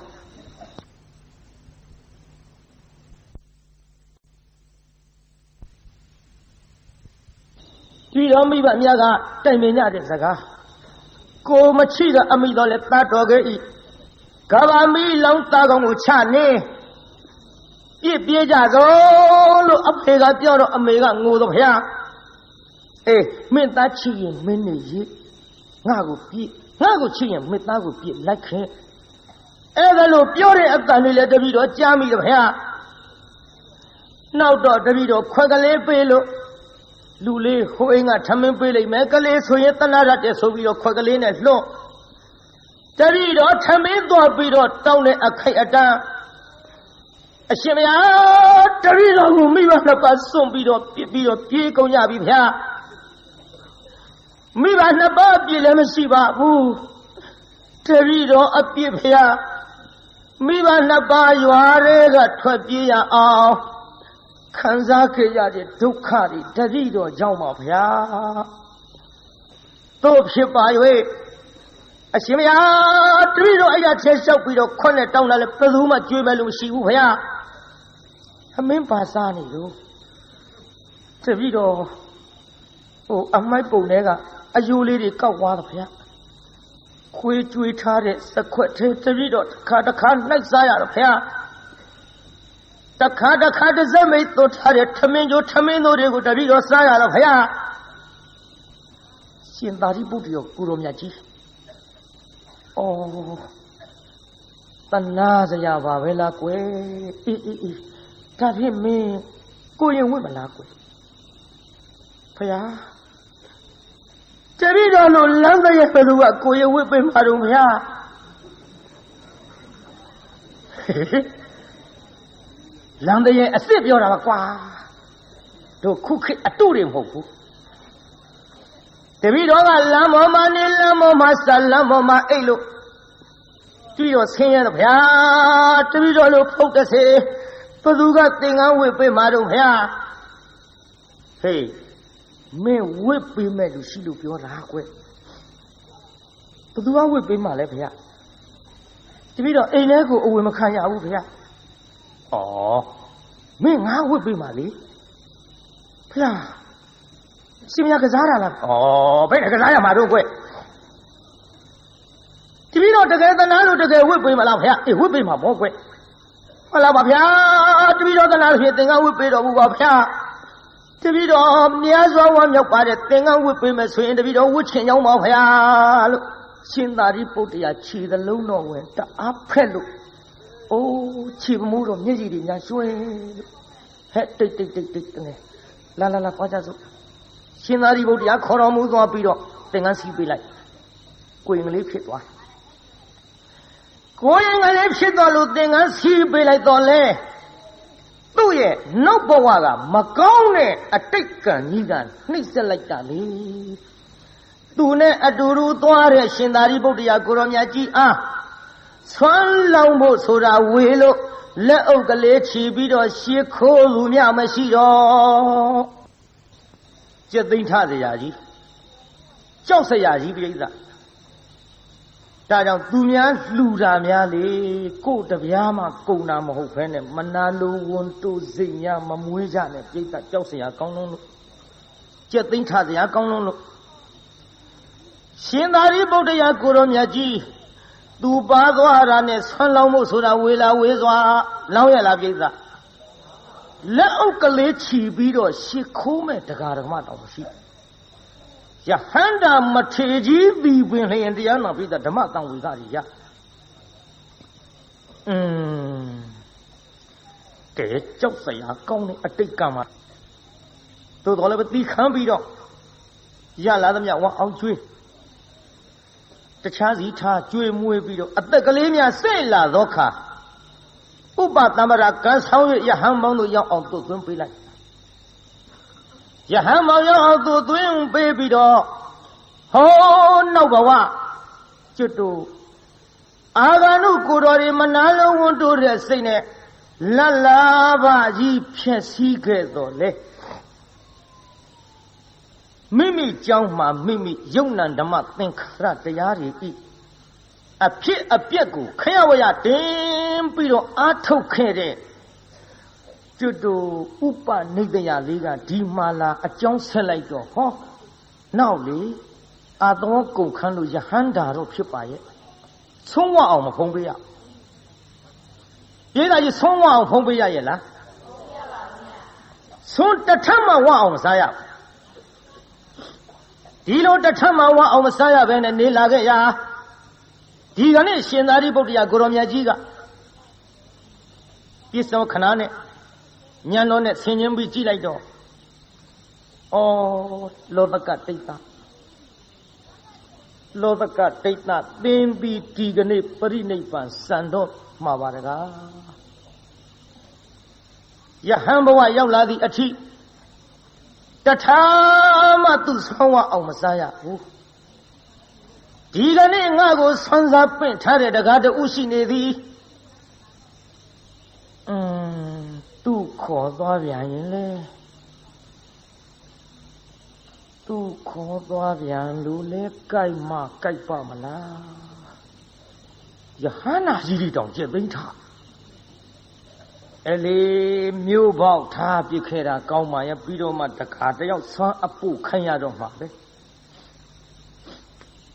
ပည့်တော်မိဘများကတိုင်ပင်ကြတဲ့စကားကိုမချိကအမိတော်လဲတတ်တော်ခဲ့ဤကဘာမီလောင်းသားကောင်ကိုချနေပြစ်ပြေးကြသောလို့အဖေကပြောတော့အမေကငိုတော့ဗျာအေးမင်းသားချိရင်မင်းနေရေးငါကိုပြစ်ငါကိုချစ်ရင်မေတ္တာကိုပြစ်လိုက်ခဲ့အဲ့ဒါလို့ပြောတဲ့အတန်လေးလည်းတပည့်တော်ကြားမိတယ်ဗျာနောက်တော့တပည့်တော်ခွက်ကလေးပေးလို့လူလေးဟိုအိမ်ကထမင်းပေးလိုက်မယ်ကလေးဆိုရင်တနာရတဲ့ဆိုပြီးတော့ခွက်ကလေးနဲ့လွှတ်တပည့်တော်ထမင်းသွားပြီးတော့တောင်းတဲ့အခိုက်အတန့်အရှင်မယားတပည့်တော်ကိုမိဘနှစ်ပါးစွန့်ပြီးတော့ပြစ်ပြီးတော့ပြေးကုန်ကြပြီဗျာမိဘနှစ်ပါးအပြစ်လည်းမရှိပါဘူးတပည့်တော်အပြစ်ဖျားမိဘနှစ်ပါးရွာတွေကထွက်ပြေးရအောင်ခံစားခဲ့ရတဲ့ဒုက္ခတွေတပည့်တော်ကြောင့်ပါဗျာတို့ဖြစ်ပါ၍အရှင်မယားတပည့်တော်အဲ့ရထဲလျှောက်ပြီးတော့ခွနဲ့တောင်းလာလဲဘယ်သူမှကြွေးမယ်လို့မရှိဘူးဗျာအမင်းပါစားနေလို့တပည့်တော်ဟိုအမိုက်ပုံတွေကအယိုးလေးတွေကောက်သွားတော့ဗျာခွေးကြွေးထားတဲ့စခွက်ထဲတပည့်တော်တစ်ခါနှိုက်စားရတော့ဗျာတစ်ခါတစ်စက်မိတ်သွတ်ထားတဲ့ထမင်းကျိုးထမင်းတို့တွေကိုတပည့်တော်စားရတော့ဗျာရှင်သာရိပုတ္တရာကိုရောမြတ်ကြီးအော်တနာစရာပါပဲလားကွယ်အေးဒါဖြင့်မင်းကိုရင်ဝတ်မလားကွယ်ဖယားတပည့်တော်လို့လမ်းတရဲ့ဘယ်သူကကိုရင်ဝတ်ပေးမှာတော့ဗျာလမ်းတရဲ့အစ်စ်ပြောတာပါကွာတို့ခုခေတ်အတုတွေမဟုတ်ဘူးတပည့်တော်ကလမ်းပေါ်မှာနေလမ်းပေါ်မှာဆက်လမ်းပေါ်မှာအိတ်လို့ကြည့်တော့ဆင်းရဲတော့ဗျာတပည့်တော်လို့ဖုတ်တစေဘသူကသင်္ကန်းဝတ်ပေးမှာတော့ဗျာဟေးမင်းဝတ်ပေးမဲ့လူရှိလို့ပြောတာကွယ်ဘသူကဝတ်ပေးမှာလဲဗျာတပည့်တော်အိမ်ထဲကိုအဝင်မခံရဘူးဗျာဩမင်းငါဝတ်ပေးမှာလေဗျာရှင်မကစားတာလားဩဘယ်နဲ့ကစားရမှာတော့ကွယ်တပည့်တော်တကယ်သနာလို့တကယ်ဝတ်ပေးမလားဗျာအေးဝတ်ပေးမှာပေါ့ကွယ်ဟုတ်လားပါဗျာတပည့်တော်သနာလို့ဖြစ်သင်္ကန်းဝတ်ပေးတော်မူပါဗျာတပည့်တော်များစွာဝမ်းမြောက်ပါတဲ့သင်္ကန်းဝတ်ပေးမယ်ဆိုရင်တပည့်တော်ဝတ်ချင်ကြောင်းပါဗျာလို့ရှင်သာရိပုတ္တရာခြေသလုံးတော်ဝင်တအားဖက်လို့အိုးခြေမမိုးတော့မျက်ရည်တွေညာရွှဲလို့ဟဲ့တိတ်တကယ်လာသွားကြစို့ရှင်သာရိပုတ္တရာခေါ်တော်မူသွားပြီးတော့သင်္ကန်းစီးပေးလိုက်ကိုရင်ကလေးဖြစ်သွားကိုရင်ကလေးဖြစ်သွားလို့သင်္ကန်းစီးပေးလိုက်တော့လေသူ့ရဲ့နောက်ဘဝကမကောင်းတဲ့အတိတ်ကံကြီးကနှိမ့်ဆက်လိုက်တာလေသူနဲ့အတူတူသွားတဲ့ရှင်သာရိပုတ္တရာကိုရောမြတ်ကြီးအားဆွမ်းလောင်းဖို့ဆိုတာဝေလို့လက်အုပ်ကလေးချီပြီးတော့ရှေးခိုးလူမြမရှိတော့ကျက်သိမ်းထစရာကြီးကြောက်စရာကြီးပြိဿဒါကြောင့်သူများလှူတာများလေကို့တပြားမှကုံတာမဟုတ်ဘဲနဲ့မနာလိုဝန်တိုစိတ်များမမွေးကြနဲ့ပြိဿကြောက်စရာကောင်းလုံးလို့ကျက်သိမ်းထစရာကောင်းလုံးလို့ရှင်သာရိပုတ္တရာကိုရောမြတ်ကြီး သူပါသွားတာနဲ့ဆွမ်းလောင်းမှုဆိုတာဝေလာဝေးစွာလောင်းရလားပြိဿလက်အုပ်ကလေးချီပြီးတော့ရှ िख ိုးမဲ့တရားဓမ္မတော်မရှိယဟန္တာမထေကြီးပြီးပင်လျင်တရားနာပြိဿဓမ္မတန်ဝေကကြီးရကဲကြောက်စရာကောင်းတဲ့အတိတ်ကမှာသို့တော်လည်းပဲတီးခမ်းပြီးတော့ရလာသမျှဝမ်းအောင်ကျွေးတခြားစီထားကျွေးမွေးပြီးတော့အသက်ကလေးများစိတ်လာသောခါဥပတမ္ပရာကံဆောင်ရယဟန်မောင်းတို့ရောက်အောင်သွတ်သွင်းပေးလိုက်ယဟန်မောင်းရောက်အောင်သွတ်သွင်းပေးပြီးတော့ဟောနောက်ဘဝကျွတ်တို့အာဂန္ဓုကိုတော်တွေမနာလုံးဝန်တို့တဲ့စိတ်နဲ့လတ်လာပါကြီးဖြစ်စည်းခဲ့တော်လေမိမိကြောင်းမှာမိမိယုံနံဓမ္မသင်္ခါရတရားတွေဤအဖြစ်အပျက်ကိုခရဝရတင်ပြီးတော့အာထုတ်ခဲ့တဲ့ကျွတ်တို့ဥပနိဒယလေးကဒီမာလာအကြောင်းဆက်လိုက်တော့ဟောနောက်လေအာသောကုန်ခန်းလို့ယဟန္တာတော့ဖြစ်ပါရဲ့ဆုံးဝအောင်မဖုံးပေးရပြေးတာကြီးဆုံးဝအောင်ဖုံးပေးရရဲ့လားဆုံးတထမဝအောင်မစားရဒီလိုတထမဝအောင်မစားရဘဲနဲ့နေလာခဲ့ရဒီကနေ့ရှင်သာရိပုတ္တရာကိုရောမြတ်ကြီးကပြစ္ဆောခဏနဲ့ညံတော်နဲ့ဆင်ញင်းပြီးကြည့်လိုက်တော့ဩလောဘကတိတ်တာလောဘကတိတ်တာသင်ပြီးဒီကနေ့ပရိနိဗ္ဗာန်စံတော့မှာပါတကားယဟန်ဘဝရောက်လာသည့်အထိတထာမှသူဆောင်းဝအောင်မစားရဘူးဒီကနေ့ငါကိုဆွမ်းစားပင့်ထားတဲ့တကားတူရှိနေသည်သူခေါ်သွားပြန်ရင်လေသူခေါ်သွားပြန်လူလဲကြိုက်မှကြိုက်ပါမလားယဟန္တာကြီးတောင်ကျက်သိမ်းထားအဲ့လေမြို့ပေါက်ထားပြစ်ခဲ့တာကောင်းပါရဲ့ပြီးတော့မှတခါတယောက်ဆွမ်းအပုခိုင်းရတော့မှာပဲ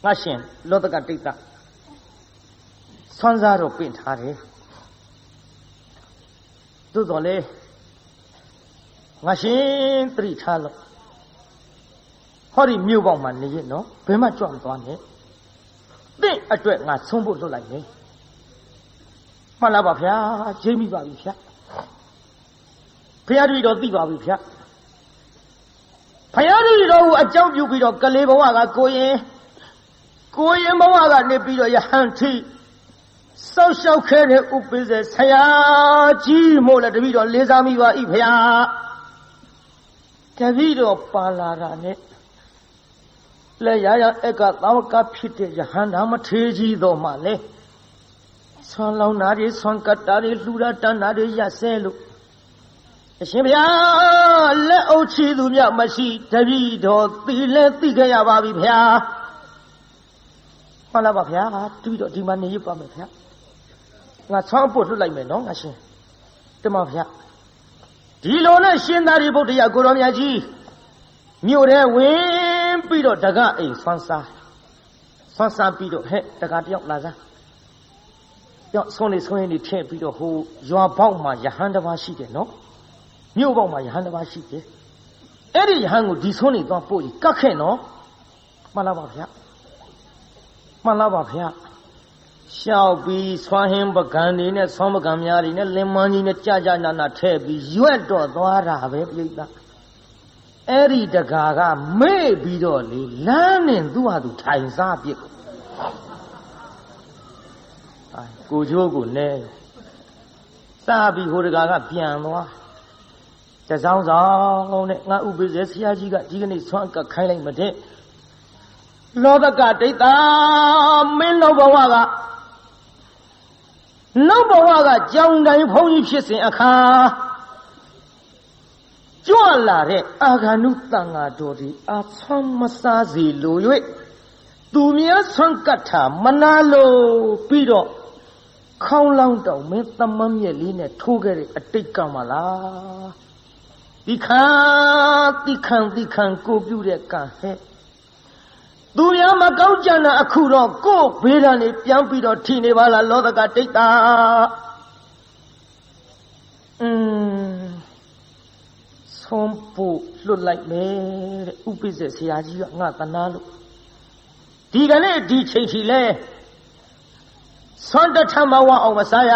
ငါရှင်လောတကတိတ်တာဆွမ်းစားတော့ပင့်ထားတယ်သို့တော်လေငါရှင်သတိထားလို့ဟောဒီမြို့ပေါက်မှာနေရနော်ဘယ်မှကြွမသွားနဲ့သင်အတွက်ငါဆုံးဖို့လွတ်လိုက်မယ်မှန်လားပါဗျာဂျိမိပါပြီဗျာဖရာတပည့်တော်သိပါပြီဗျာဖရာတပည့်တော်ကိုအကြောင်းပြုပြီးတော့ကလေးဘဝကကိုရင်ဘဝကနေပြီးတော့ယဟန်ထိစောက်ရှောက်ခဲ့တဲ့ဥပိ္ပဇေဆရာကြီးမို့လဲတပည့်တော်လေးစားမိပါ၏ဖရာတပည့်တော်ပါလာတာနဲ့လဲရရအကသာဝကဖြစ်တဲ့ယဟန္တာမထေကြီးတော်မှလဲဆွမ်းလောင်းနာတွေဆွမ်းကတ်တာတွေလှူတာတန်းတာတွေရဆဲလို့အရှင်ဗျာလက်အုပ်ချီသူမြတ်မရှိတပည့်တော်သိလဲသိခဲ့ရပါပြီဗျာမှန်လားပါဗျာတပည့်တော်ဒီမှာနေရပါမယ်ဗျာငါဆွမ်းဖို့လွတ်လိုက်မယ်နော်ငါရှင်တမဗျာဒီလိုနဲ့ရှင်သာရိပုတ္တရာကိုရောမြတ်ကြီးမြို့ထဲဝင်ပြီးတော့တကအိမ်ဆွမ်းစားပြီးတော့ဟဲ့တကတယောက်လာစားကြောင့်ဆုံးနေထည့်ပြီးတော့ဟိုရွာပေါက်မှာယဟန်တစ်ပါးရှိတယ်နော်မြို့ပေါက်မှာယဟန်တစ်ပါးရှိတယ်အဲ့ဒီယဟန်ကိုဒီဆုံးနေသွားပို့ကြီးကတ်ခဲ့နော်မှန်လားပါဗျာမှန်လားပါဗျာရှောက်ပြီးဆွမ်းဟင်းပကံနေနဲ့ဆွမ်းပကံများတွေနဲ့လင်မန်းကြီးနဲ့ကြာနာထည့်ပြီးရွက်တော့သွားတာပဲပြိဿအဲ့ဒီတကာကမေ့ပြီးတော့လေလမ်းနဲ့သူ့ဟာသူထိုင်စားပြစ်ကိုချိုးကိုလဲစားပြီးဟိုတကာကပြန်သွားတစောင်းဆောင်နဲ့ငါဥပိ္ပဇေဆရာကြီးကဒီကနေ့ဆွမ်းကခိုင်းလိုက်မတဲ့လောဘကဒိဋ္ဌာမင်းလောဘဝကနောက်ဘဝကကြောင်တိုင်းဘုန်းကြီးဖြစ်စဉ်အခါကြွလာတဲ့အာဂန္ဓုတန်ဃာတော်ဒီအာဆွမ်းမစားစီလို၍သူများဆွမ်းကတ်တာမနာလို့ပြီးတော့ခေါင်းလောင်းတောင်မင်းသမမ်းမြက်လေးနဲ့ထိုးခဲ့တဲ့အတိတ်ကမလားဒီခံကိုပြုတဲ့ကံဟဲ့ သူများမကောင်းကြတာအခုတော့ကို့ဘေးကနေပြန်ပြီးတော့ထိနေပါလားလောကကတိတ်တာဆုံးဖို့လွတ်လိုက်မယ်တဲ့ဥပိ္ပဇေဆရာကြီးကငါတနာလို့ဒီကနေ့ဒီချိန်ချီလဲဆွမ်းတထမဝအောင်မစားရ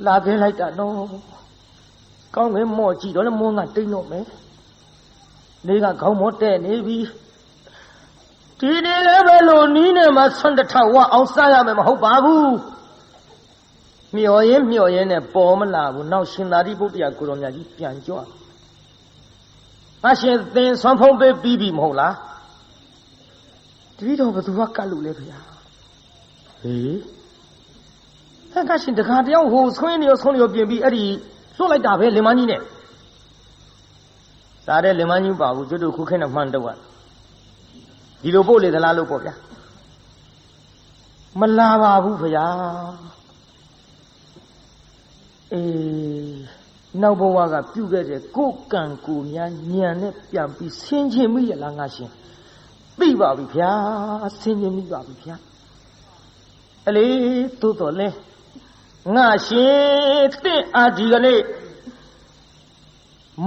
လာခဲ့လိုက်တာနော်ကောင်းငယ်မော့ကြည့်တော့လည်းမောငါတိတ်တော့မယ်နေကခေါင်းမော့တဲ့နေပြီဒီနေ့လည်းပဲလို့နီးနေမှာဆွမ်းတထဝအောင်စားရမယ်မဟုတ်ပါဘူးမျော်ရင်နဲ့ပေါ်မလာဘူးနောက်ရှင်သာရိပုတ္တရာကိုရောင်မြတ်ကြီးပြန်ကြွငါရှင်သင်ဆွမ်းဖုံးပေးပြီးပြီမဟုတ်လားတတိတော်ဘသူကကတ်လို့လဲဗျာဟေးအဲ့ကရှင်တခါတယောက်ဟိုဆွင်းနေရောဆုံးနေရောပြင်ပြီးအဲ့ဒီလွတ်လိုက်တာပဲလင်မကြီးနဲ့စားတဲ့လင်မကြီးပါဘူးကျွတ်တို့ခုခဲနဲ့မှန်တော့ဒီလိုပို့လေသလားလို့ပေါ့ဗျာမလာပါဘူးဗျာနောက်ဘဝကပြုခဲ့တဲ့ကိုယ်ကံကိုယ်များညံနဲ့ပြန်ပြီးဆင်းခြင်းမိရလားငါရှင်သိပါပြီဗျာဆင်းခြင်းမိပါပြီဗျာအလေသို့တော်လဲငါရှင်တင့်အာဒီကလေး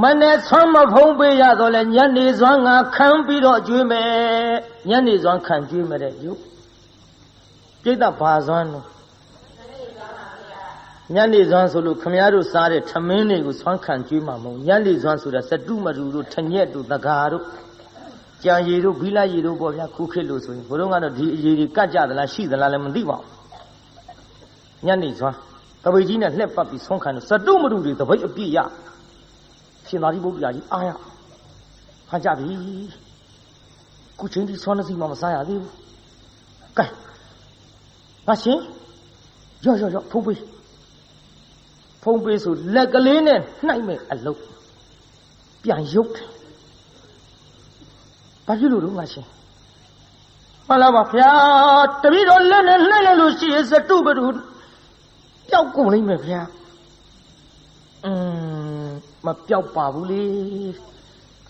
မနဲ့ဆွမ်းမဖုံးပေးရတော့လဲညနေစွမ်းငါခံပြီးတော့ကျွေးမယ်ညနေစွမ်းခံကျွေးမယ်တဲ့ယုပြိတ္တဘာစွမ်းလို့ညနေစွမ်းဆိုလို့ခမည်းတော်စားတဲ့ထမင်းတွေကိုဆွမ်းခံကျွေးမှာမဟုတ်ညနေစွမ်းဆိုတာစတုမရူတို့ထညက်တို့တကာတို့ကြံရည်တို့ဘီလာရည်တို့ပေါ့ဗျာခုခေတ်လို့ဆိုရင်ဘုရုံးကတော့ဒီအရည်တွေကတ်ကြသလားရှိသလားလည်းမသိပါဘူးညနေစွမ်းတပိတ်ကြီးနဲ့လှက်ပတ်ပြီးဆွမ်းခံလို့စတုမရူတွေတပိတ်အပြည့်ရရှင်သာရိပုတ္တရာကြီးအားရဟန်ကြပြီခုချင်းဒီဆွမ်းနေစီမှမစားရသေးဘူးကဲငါရှင်ရော့ဖုံးပေးဆိုလက်ကလေးနဲ့နှိုက်မဲ့အလုပ်ပြန်ရုပ်တယ်ဘာဖြစ်လို့တော့ငါရှင်မှန်လားပါဗျာတပည့်တော်လက်နဲ့လှည့်လိုက်လို့ရှိရင်စတုပတုပျောက်ကုန်လိမ့်မယ်ဗျာမပျောက်ပါဘူးလေ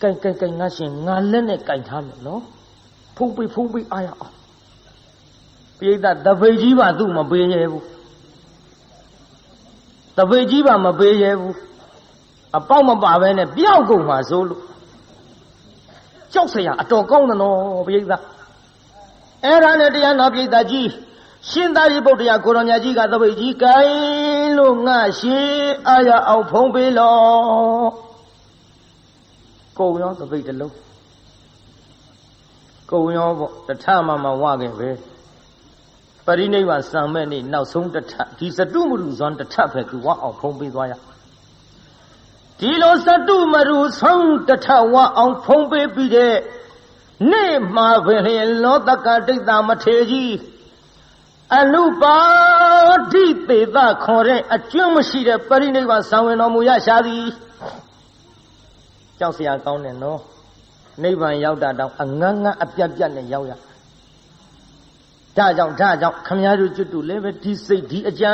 ကိုင်ငါရှင်ငါလက်နဲ့ကိုင်ထားမယ်နော်ဖုံးပေးအားရအောင်ပိဋကတပိတ်ကြီးပါသူ့မပေးရဲဘူးတပိတ်ကြီးပါမပေးရဲဘူးအပေါက်မပါပဲနဲ့ပျောက်ကုန်မှာဆိုလို့ကြောက်စရာအတော်ကောင်းတယ်နော်ပိဋကအဲ့ဒါနဲ့တရားနာပိဋကကြီးရှင်သာရိပုတ္တရာကိုရောင်မြတ်ကြီးကတပိတ်ကြီးကိုင်လို့ငါရှင်အားရအောင်ဖုံးပေးလို့ကုံရောတပိတ်တစ်လုံးကုံရောပေါ့တထမဝခဲ့ပဲပရိနိဗ္ဗာန်စံမဲ့နေ့နောက်ဆုံးတထဒီစတုမရုဇွန်တထပဲသူဝအောင်ဖုံးပေးသွားရဒီလိုစတုမရုဆုံးတထဝအောင်ဖုံးပေးပြီးတဲ့နေ့မှာပဲလောတကဒိဋ္ဌမထေကြီးအနုပါတိသေသခေါ်တဲ့အကျွမ်းမရှိတဲ့ပရိနိဗ္ဗာန်စံဝင်တော်မူရရှာသည်ကြောက်စရာကောင်းတယ်နော်နိဗ္ဗာန်ရောက်တာတောင်အငန်းငန်းအပြတ်ပြတ်နဲ့ရောက်ရဒါကြောင့်ခမည်းတော်ကျွတ်တူလည်းပဲဒီစိတ်ဒီအကြံ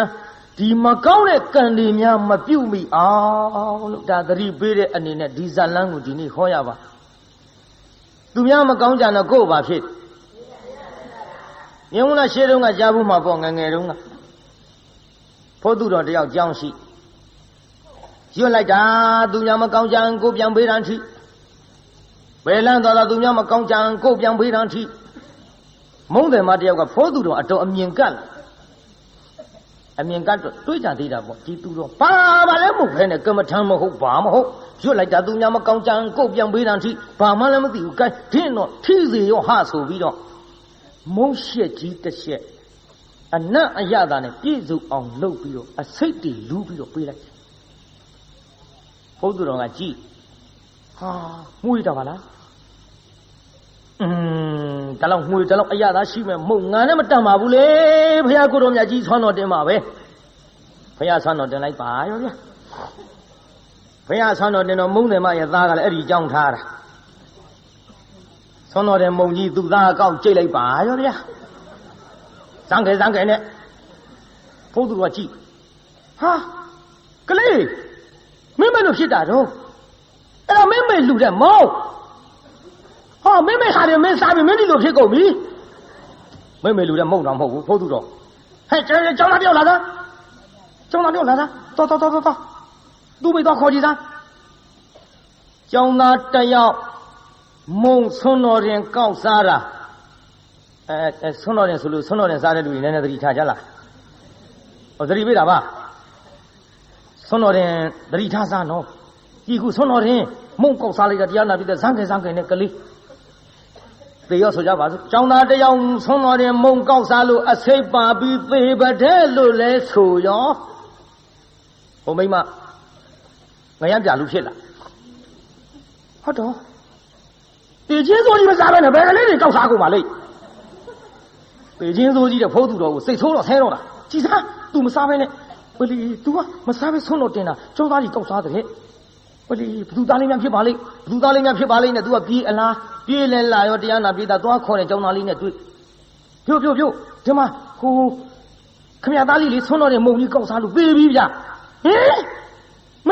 ဒီမကောင်းတဲ့ကံတွေများမပြုတ်မိအောင်လို့ဒါသတိပေးတဲ့အနေနဲ့ဒီဇာလန်းကိုဒီနေ့ဟောရပါသူများမကောင်းကြတော့ကိုယ်ပါဖြစ်မြင်ဦးလားရှေးတုန်းကကြားဘူးမှာပေါ့ငယ်တုန်းကဖို့သူတော်တယောက်ကြောင်းရှိရွတ်လိုက်တာသူများမကောင်းကြံကိုပြန်ပေးတာထိဘယ်လန်းသွားတာသူများမကောင်းကြံကိုပြန်ပေးတာထိမုန်းတယ်မတယောက်ကဖိုးသူတော်အတော်အမြင်ကတ်တော့တွေးကြသေးတာပေါ့ဒီသူတော်ဘာလဲမဟုတ်ခဲနဲ့ကမ္မထမ်းမဟုတ်ဘာမဟုတ်ရွတ်လိုက်တာသူများမကောင်းကြံကိုပြန်ပေးတာထိဘာမှလည်းမသိဘူးကဲဒင်းတော့ထိစေရောဟဆိုပြီးတော့မုန်းရှက်ကြီးတစ်ချက်အနတ်အရသာနဲ့ပြည့်စုံအောင်လုပ်ပြီးတော့အစိတ်တွေလူးပြီးတော့ပေးလိုက်ဘုသူတော်ကကြည့်ဟာမှုရတာပါလားဒါလောက်မှုဒါလောက်အရသာရှိမဲ့မဟုတ်ငါနဲ့မတန်ပါဘူးလေဘုရားကိုတော်မြတ်ကြီးဆွမ်းတော်တင်ပါပဲဘုရားဆွမ်းတော်တင်လိုက်ပါရောဗျာဘုရားဆွမ်းတော်တင်တော်မုန်းတယ်မရဲ့သားကလည်းအဲ့ဒီကြောင်းထားတာဆွမ်းတော်တဲ့မုံကြီးသူ့သားအကောက်ကြိတ်လိုက်ပါရောဗျာဇန်ခဲနဲ့ဘုသူတော်ကကြည့်ဟာကလေးမင်းမလို့ဖြစ်တာတော့အဲ့တော့မင်းမေလူတဲ့မော好，妹妹啥的没啥的，没你都屁狗逼。妹妹留着梦上梦不住着，嘿，这叫哪掉来的？叫哪掉来的？到，路北到考级山，叫那这要梦村老人搞啥了？村老人说路，村老人啥的路人家都离他家了，我这里为啥吧？村老人这里他啥喏？一股村老人梦搞啥来着？第二那边的三根那个哩。对要说家话，叫那这要村老人梦搞啥路？谁把比北边的路来抽呀？我妹妈，我也家路撇了。好的，北京手机的啥玩意儿？别个来的搞啥狗嘛嘞？北京手机的跑路了，谁抽了踩了了？几啥都没啥玩意儿。我哩都啊，没啥玩意村老人呐，叫哪里搞啥的嘞？我哩不打里面撇巴嘞，不打里面撇巴嘞呢，都要别啦，别人啦要这样那别的，多可能叫哪里呢？对，表，怎么？看面大里里村老人梦里搞啥路？别呀！没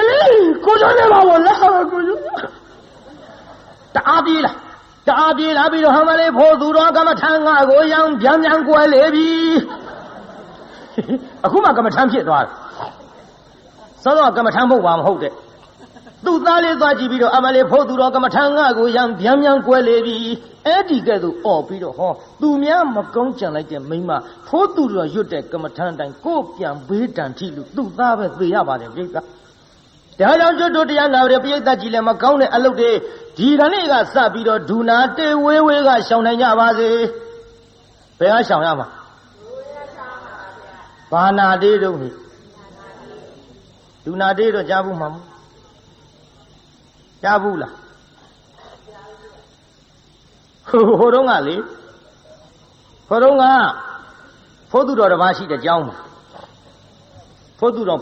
嘞，过去那把我了，过去。大别了，比如他们的破土着，干嘛唱啊？我样边过来比，啊，后面干嘛唱撇多？啥子干嘛唱不完后的？都哪里抓起比如他们的破土着，干嘛唱啊？我样边过来比，这个都比如哈，都面没讲讲来点没嘛，破土着有的干嘛唱但过边北站铁路都哪会这样吧的这个。大家就这样闹的，别打起来嘛，讲的阿路的，其他那个啥比如都拿的微个小人家吧子，不要想呀嘛，把那的东西，都拿的都加不嘛，加不了，活动啊哩，活动啊，跑土着的把戏的讲嘛，跑土着。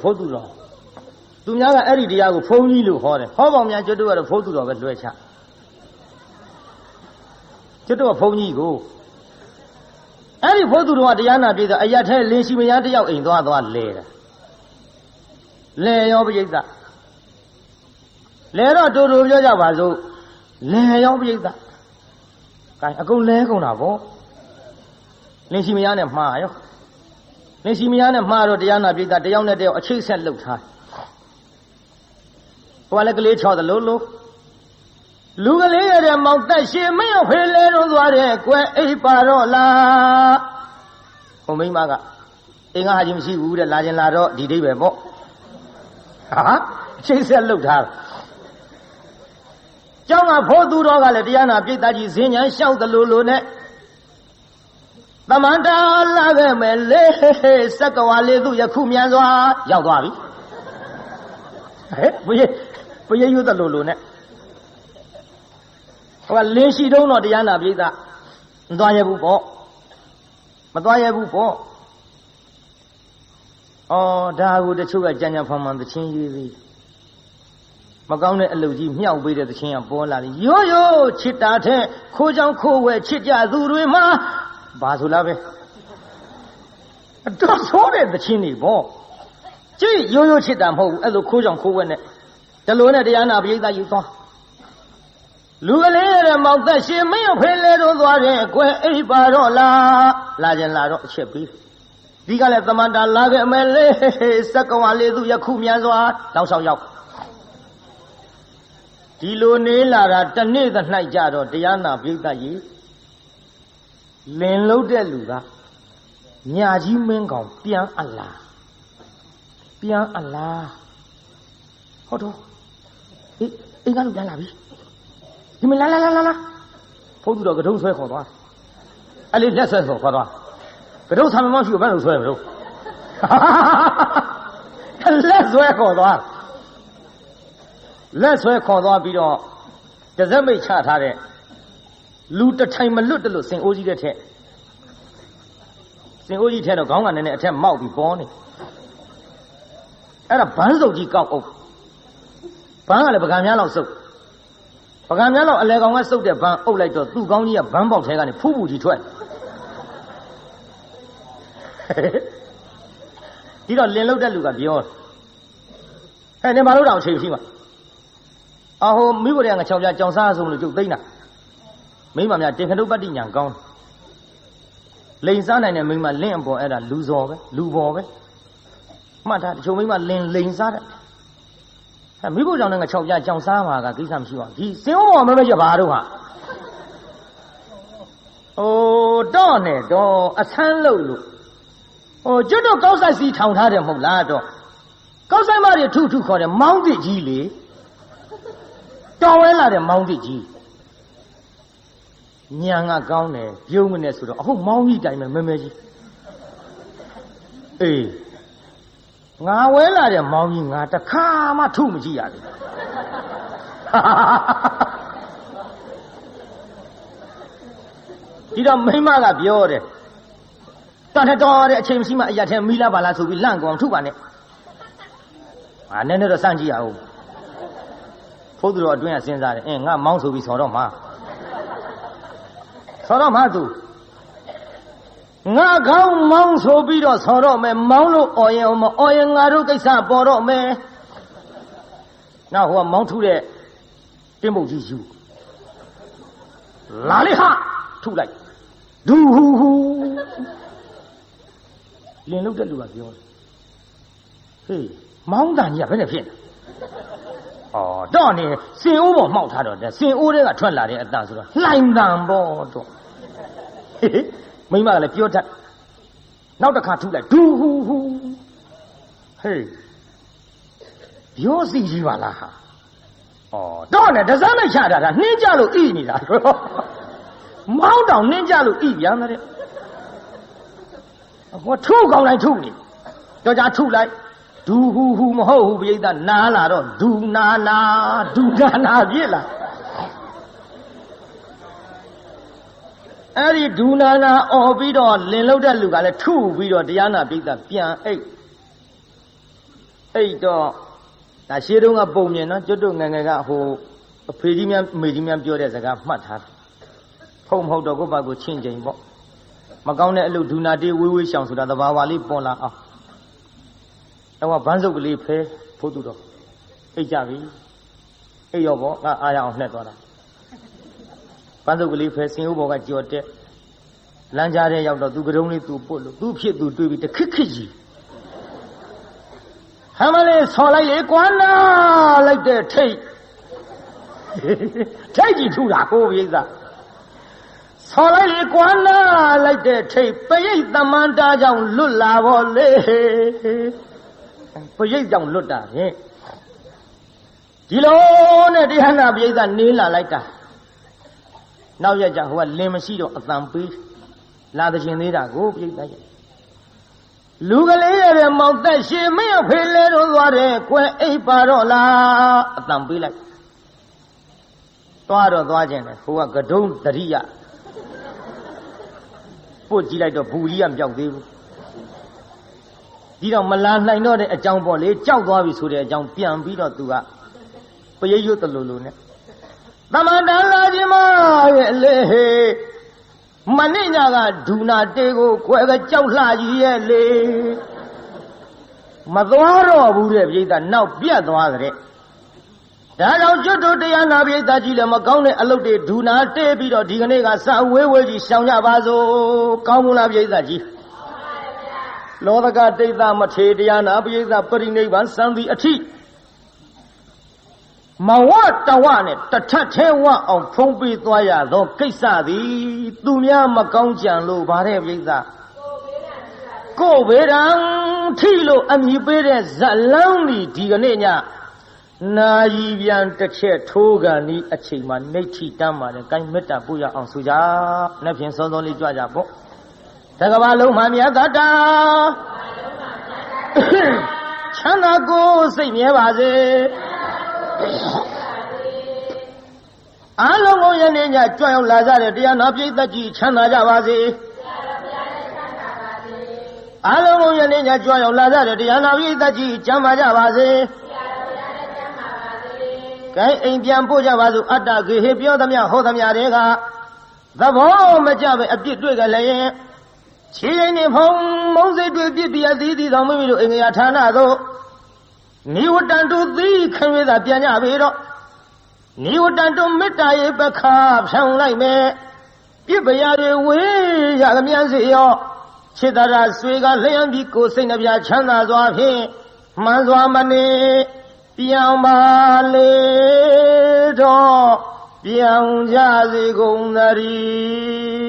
သူများကအဲ့ဒီတရားကိုဖုံးကြီးလို့ဟောတယ်ဟောပေါင်းများကျွတ်တို့ကတော့ဖိုးသူတော်ပဲလွှဲချကျွတ်တို့ကဖုံးကြီးကိုအဲ့ဒီဖိုးသူတော်ကတရားနာပြည့်တော့အရက်ထဲလင်းရှိမရတယောက်အိမ်သွားလဲတယ်လဲရောပရိသတ်လဲတော့တူပြောကြပါစို့လဲရောပရိသတ်ကဲအကုန်လဲကုန်တာဗောလင်းရှိမရနဲ့မှားရောလင်းရှိမရနဲ့မှားတော့တရားနာပြည့်တယောက်နဲ့တယောက်အချိတ်ဆက်လှုပ်ထားဟိုလည်းကလေးချော်တယ်လို့လူကလေးရတဲ့မောင်တက်ရှင်မင်းဖေးလဲတော့သွားတယ်ကွယ်အိပ်ပါတော့လားဟိုမိမကအင်းငါဟာချင်းမရှိဘူးတဲ့လာချင်းလာတော့ဒီဒိဗ္ဗေပေါ့ဟာချိတ်ဆက်လှုပ်ထားကျောင်းကဖိုးသူတော်ကလည်းတရားနာပြိတ္တကြီးဇင်းညာလျှောက်တယ်လို့နဲ့သမန္တာလာခဲ့မယ်လေစက္ကဝါလေးသူယခုမြန်စွာရောက်သွားပြီဟဲ့ဘယ်ရွတ်တယ်လို့နဲ့ဟိုကလင်းရှိတုံးတော့တရားနာပြိတ္တမသွားရဘူးပေါ့ဒါကိုတချို့ကကြံဖန်သချင်းရေးသေးမကောင်းတဲ့အလုပ်ကြီးမြောက်ပေးတဲ့သချင်းကပေါ်လာတယ်ရိုးချစ်တာတဲ့ခိုးချောင်းခိုးဝဲချစ်ကြသူတွေမှာဘာဆိုလားပဲတော့ဆိုးတဲ့သချင်းတွေပေါ့ကြည့်ရိုးချစ်တာမဟုတ်ဘူးအဲ့လိုခိုးချောင်းခိုးဝဲနဲ့တလို့နဲ့တရားနာပရိသတ်ယူသွားလူကလေးရတဲ့မောင်သက်ရှင်မင်းဖေးလဲတော့သွားတယ်ကွယ်အိပ်ပါတော့လားလာခြင်းလာတော့အချက်ပေးဒီကလည်းသမန္တာလာခဲ့မယ်လေစက္ကဝါလေးသူယခုမြန်စွာတောက်ဆောင်ရောက်ဒီလိုနေလာတာတနေ့သ၌ကြတော့တရားနာပရိသတ်ကြီးလင်လုံးတဲ့လူကညာကြီးမင်းကောင်ပြန်အလားဟုတ်တော့အိမ်ကလူပြန်လာပြီဒီမလာဖုန်းသူတော့ကတုံးဆွဲခေါ်သွားအဲ့လေးလက်ဆွဲခေါ်သွားကတုံးဆံမမောင်းရှိကိုဘယ်လိုဆွဲမလို့လက်ဆွဲခေါ်သွားပြီးတော့တစက်မိတ်ချထားတဲ့လူတထိုင်မလွတ်တယ်လို့စင်အိုးကြီးတဲ့ထက်တော့ခေါင်းကနည်းနည်းအထက်မောက်ပြီးပေါ်နေအဲ့ဒါဘန်းစုပ်ကြီးကောက်အုပ်ဘန်းကလည်းပကံများလောက်စုပ်ပကံများလောက်အလဲကောင်ကစုပ်တဲ့ဘန်းအုပ်လိုက်တော့သူ့ကောင်းကြီးကဘန်းပေါက်ထဲကနေဖူးဖူးကြီးထွက်ဒီတော့လင်လုတ်တဲ့လူကပြောနေမလို့တော့အချိန်ရှိမှာဟိုမိဘတွေကငါချောင်ပြကြောင်စားဆုံးလို့ကျုပ်သိမ့်တာ မိမများတေခနုပတ္တိညာကောင်းလိန်စားနိုင်တဲ့မိမလင့်အပေါ်အဲ့ဒါလူစော်ပဲလူပေါ်ပဲမှတ်ထားတချို့မိမလင်လိန်စားတယ်အဲမိဖို့ကြောင့်လည်းငါ6ပြကြောင်စားမှာကကိစ္စမရှိပါဘူးဒီစင်ဝဘော်မမရပါတော့ဟာတော့နဲ့တော့အဆန်းလို့ကျွတ်တော့ကောက်ဆိုင်စီထောင်ထားတယ်မဟုတ်လားတော့ကောက်ဆိုင်မတွေထုထုခေါ်တယ်မောင်းသစ်ကြီးလေတော်ဝဲလာတဲ့မောင်းသစ်ကြီးညံကကောင်းတယ်ပြုံးမနဲ့ဆိုတော့အခုမောင်းကြီးတိုင်မဲ့မဲကြီးအေးငါဝဲလာတဲ့မောင်းကြီးငါတခါမှထုမကြည့်ရဘူးဒီတော့မိမကပြောတယ်တော်တဲ့အချိန်မရှိမှအရာထဲမီးလာပါလားဆိုပြီးလန့်ကောင်ထုပါနဲ့နည်းနည်းတော့စမ်းကြည့်ရအောင်ဖို့သူတော်အတွင်းကစဉ်းစားတယ်ငါမောင်းဆိုပြီးဆော်တော့မှာသူငါကောင်းမောင်းဆိုပြီးတော့ဆော်တော့မယ်မောင်းလို့အော်ရင်မအော်ရင်ငါတို့ကိစ္စပေါ်တော့မယ်နောက်ဟိုကမောင်းထုတဲ့တင်းပုတ်ကြီးယူလာလေဟာထုလိုက်ဒူဟူဟူလင်လုတ်တဲ့လူကပြောတယ်ဟေးမောင်းတန်ကြီးကဘယ်နဲ့ဖြစ်လဲတော့နေစင်အိုးပေါ်မှောက်ထားတော့စင်အိုးတွေကထွက်လာတဲ့အတန်ဆိုတော့လှိုင်တန်ပေါ့တော့မိမကလည်းပြောတတ်နောက်တစ်ခါထုလိုက်ဒူဟူဟူဟေးပြောစီကြီးပါလားဟာတော့နေတစားလိုက်ချတာကနှင်းကြလို့ဣနေတာမောင်းတောင်နှင်းကြလို့ဣပြန်တယ်ဟိုထုကောင်းတိုင်းထုနေတော့ကြာထုလိုက်ဒူဟူဟူမဟုတ်ဘူးပြိဿနားလာတော့ဒူနာနာပြစ်လာအဲ့ဒီဒူနာနာអော်ပြီးတော့လင်လုတ်တဲ့လူကလည်းထုပြီးတော့တရားနာပြိဿပြန်အိတ်တော့ဒါရှေးတုန်းကပုံမြင်နော်ကျွတ်တို့ငယ်ငယ်ကဟိုအဖေကြီးများအမေကြီးများပြောတဲ့စကားမှတ်ထားတယ်ဖုံမဟုတ်တော့ကိုယ့်ဘာကိုချင်းချိန်ပေါ့မကောင်းတဲ့အလုပ်ဒူနာတေးဝေးဝေးရှောင်ဆိုတာသဘာဝလေးပေါ်လာအောင်တော့ဗန်းစုပ်ကလေးဖဲဖို့သူတော့အိတ်ကြပြီအိတ်ရောပေါ့ငါအားရအောင်နှက်သွားတာဗန်းစုပ်ကလေးဖဲစင်ဥဘောကကြော်တက်လမ်းကြားထဲရောက်တော့သူကတုံးလေးသူပုတ်လို့သူဖြစ်သူတွေးပြီးတခစ်ခစ်ကြီးဟမ်းမလေးဆော်လိုက်လေကွာနာလိုက်တဲ့ထိတ်ကြီးထူတာကိုပြိဿဆော်လိုက်လေကွာနာလိုက်တဲ့ထိတ်ပရိတ်သမန္တာကြောင့်လွတ်လာပါလေပရိတ်ကြောင့်လွတ်တာဖြင့်ဒီလိုနဲ့တရားနာပရိသနေလာလိုက်တာနောက်ရကြဟိုကလင်မရှိတော့အတန်ပေးလာတဲ့ရှင်သေးတာကိုပရိသရဲ့လူကလေးရဲ့မောင်သက်ရှင်မင်းအဖေလဲတော့သွားတယ်ကွယ်အိပ်ပါတော့လားအတန်ပေးလိုက်သွားခြင်းတယ်ဟိုကကဒုံးတရိယပုတ်ကြည့်လိုက်တော့ဘူကြီးကမပြောက်သေးဘူးဒီတော့မလာနိုင်တော့တဲ့အကြောင်းပေါ့လေကြောက်သွားပြီဆိုတဲ့အကြောင်းပြန်ပြီးတော့သူကပရိယုတ်တလူလူနဲ့သမန္တလာခြင်းမရဲ့လေမနေ့ညကဒူနာတေကိုခွဲကကြောက်လှကြီးရဲ့လေမသွားတော့ဘူးတဲ့ပြိဿနောက်ပြတ်သွားကြတဲ့ဒါကြောင့်ကျွတ်တို့တရားနာပြိဿကြီးလည်းမကောင်းတဲ့အလုပ်တွေဒူနာတေပြီးတော့ဒီကနေ့ကစဝေးဝေးကြီးရှောင်ကြပါစို့ကောင်းမလားပြိဿကြီးလောကဒိဋ္ဌမထေတရားနာပိဋကပရိနိဗ္ဗာန်စံသည်အထိမဝတဝနဲ့တထက်ထဲဝအောင်ဖုံးပေးသွားရသောကိစ္စသည်သူများမကောင်းကြံလို့ဗါတဲ့ပိဋကကိုယ်ဗေဒံထိလို့အမိပေးတဲ့ဇလန်းဒီဒီကနေ့ညနာယီပြန်တစ်ချက်ထိုးကန်ဤအချိန်မှာနှိဋ္ဌိတမ်းပါတယ်ကိုင်းမေတ္တာပို့ရအောင်ဆိုကြနှစ်ဖြင့်စောစောလေးကြွကြပေါ့တကဘာလုံးမှမြတ်တာချမ်းသာကိုစိတ်မြဲပါစေအားလုံးကိုယနေ့ညကြွရောက်လာကြတဲ့တရားနာပိဋကကြီးချမ်းသာကြပါစေအားလုံးကိုယနေ့ညကြွရောက်လာကြတဲ့တရားနာပိဋကကြီးချမ်းသာကြပါစေကဲအိမ်ပြန်ပို့ကြပါစို့အတ္တဂေဟေပြောသမျှဟောသမျှတွေကသဘောမကျပဲအပြစ်တွေ့ကြလည်းခြေရင်နေဖုံမုံစိတ်တွေပြစ်ပြအသီးသီးတော်မိမိတို့အင်္ဂါဌာနသို့နိဝတ္တန်တုသီခံရတာပြန်ကြပြီတော့你我单中没打一百卡上来没？别不要的为呀个免税哟，其他的水个两笔够谁那边抢那抓平，慢抓慢的，别嘛来着，别家人工那里。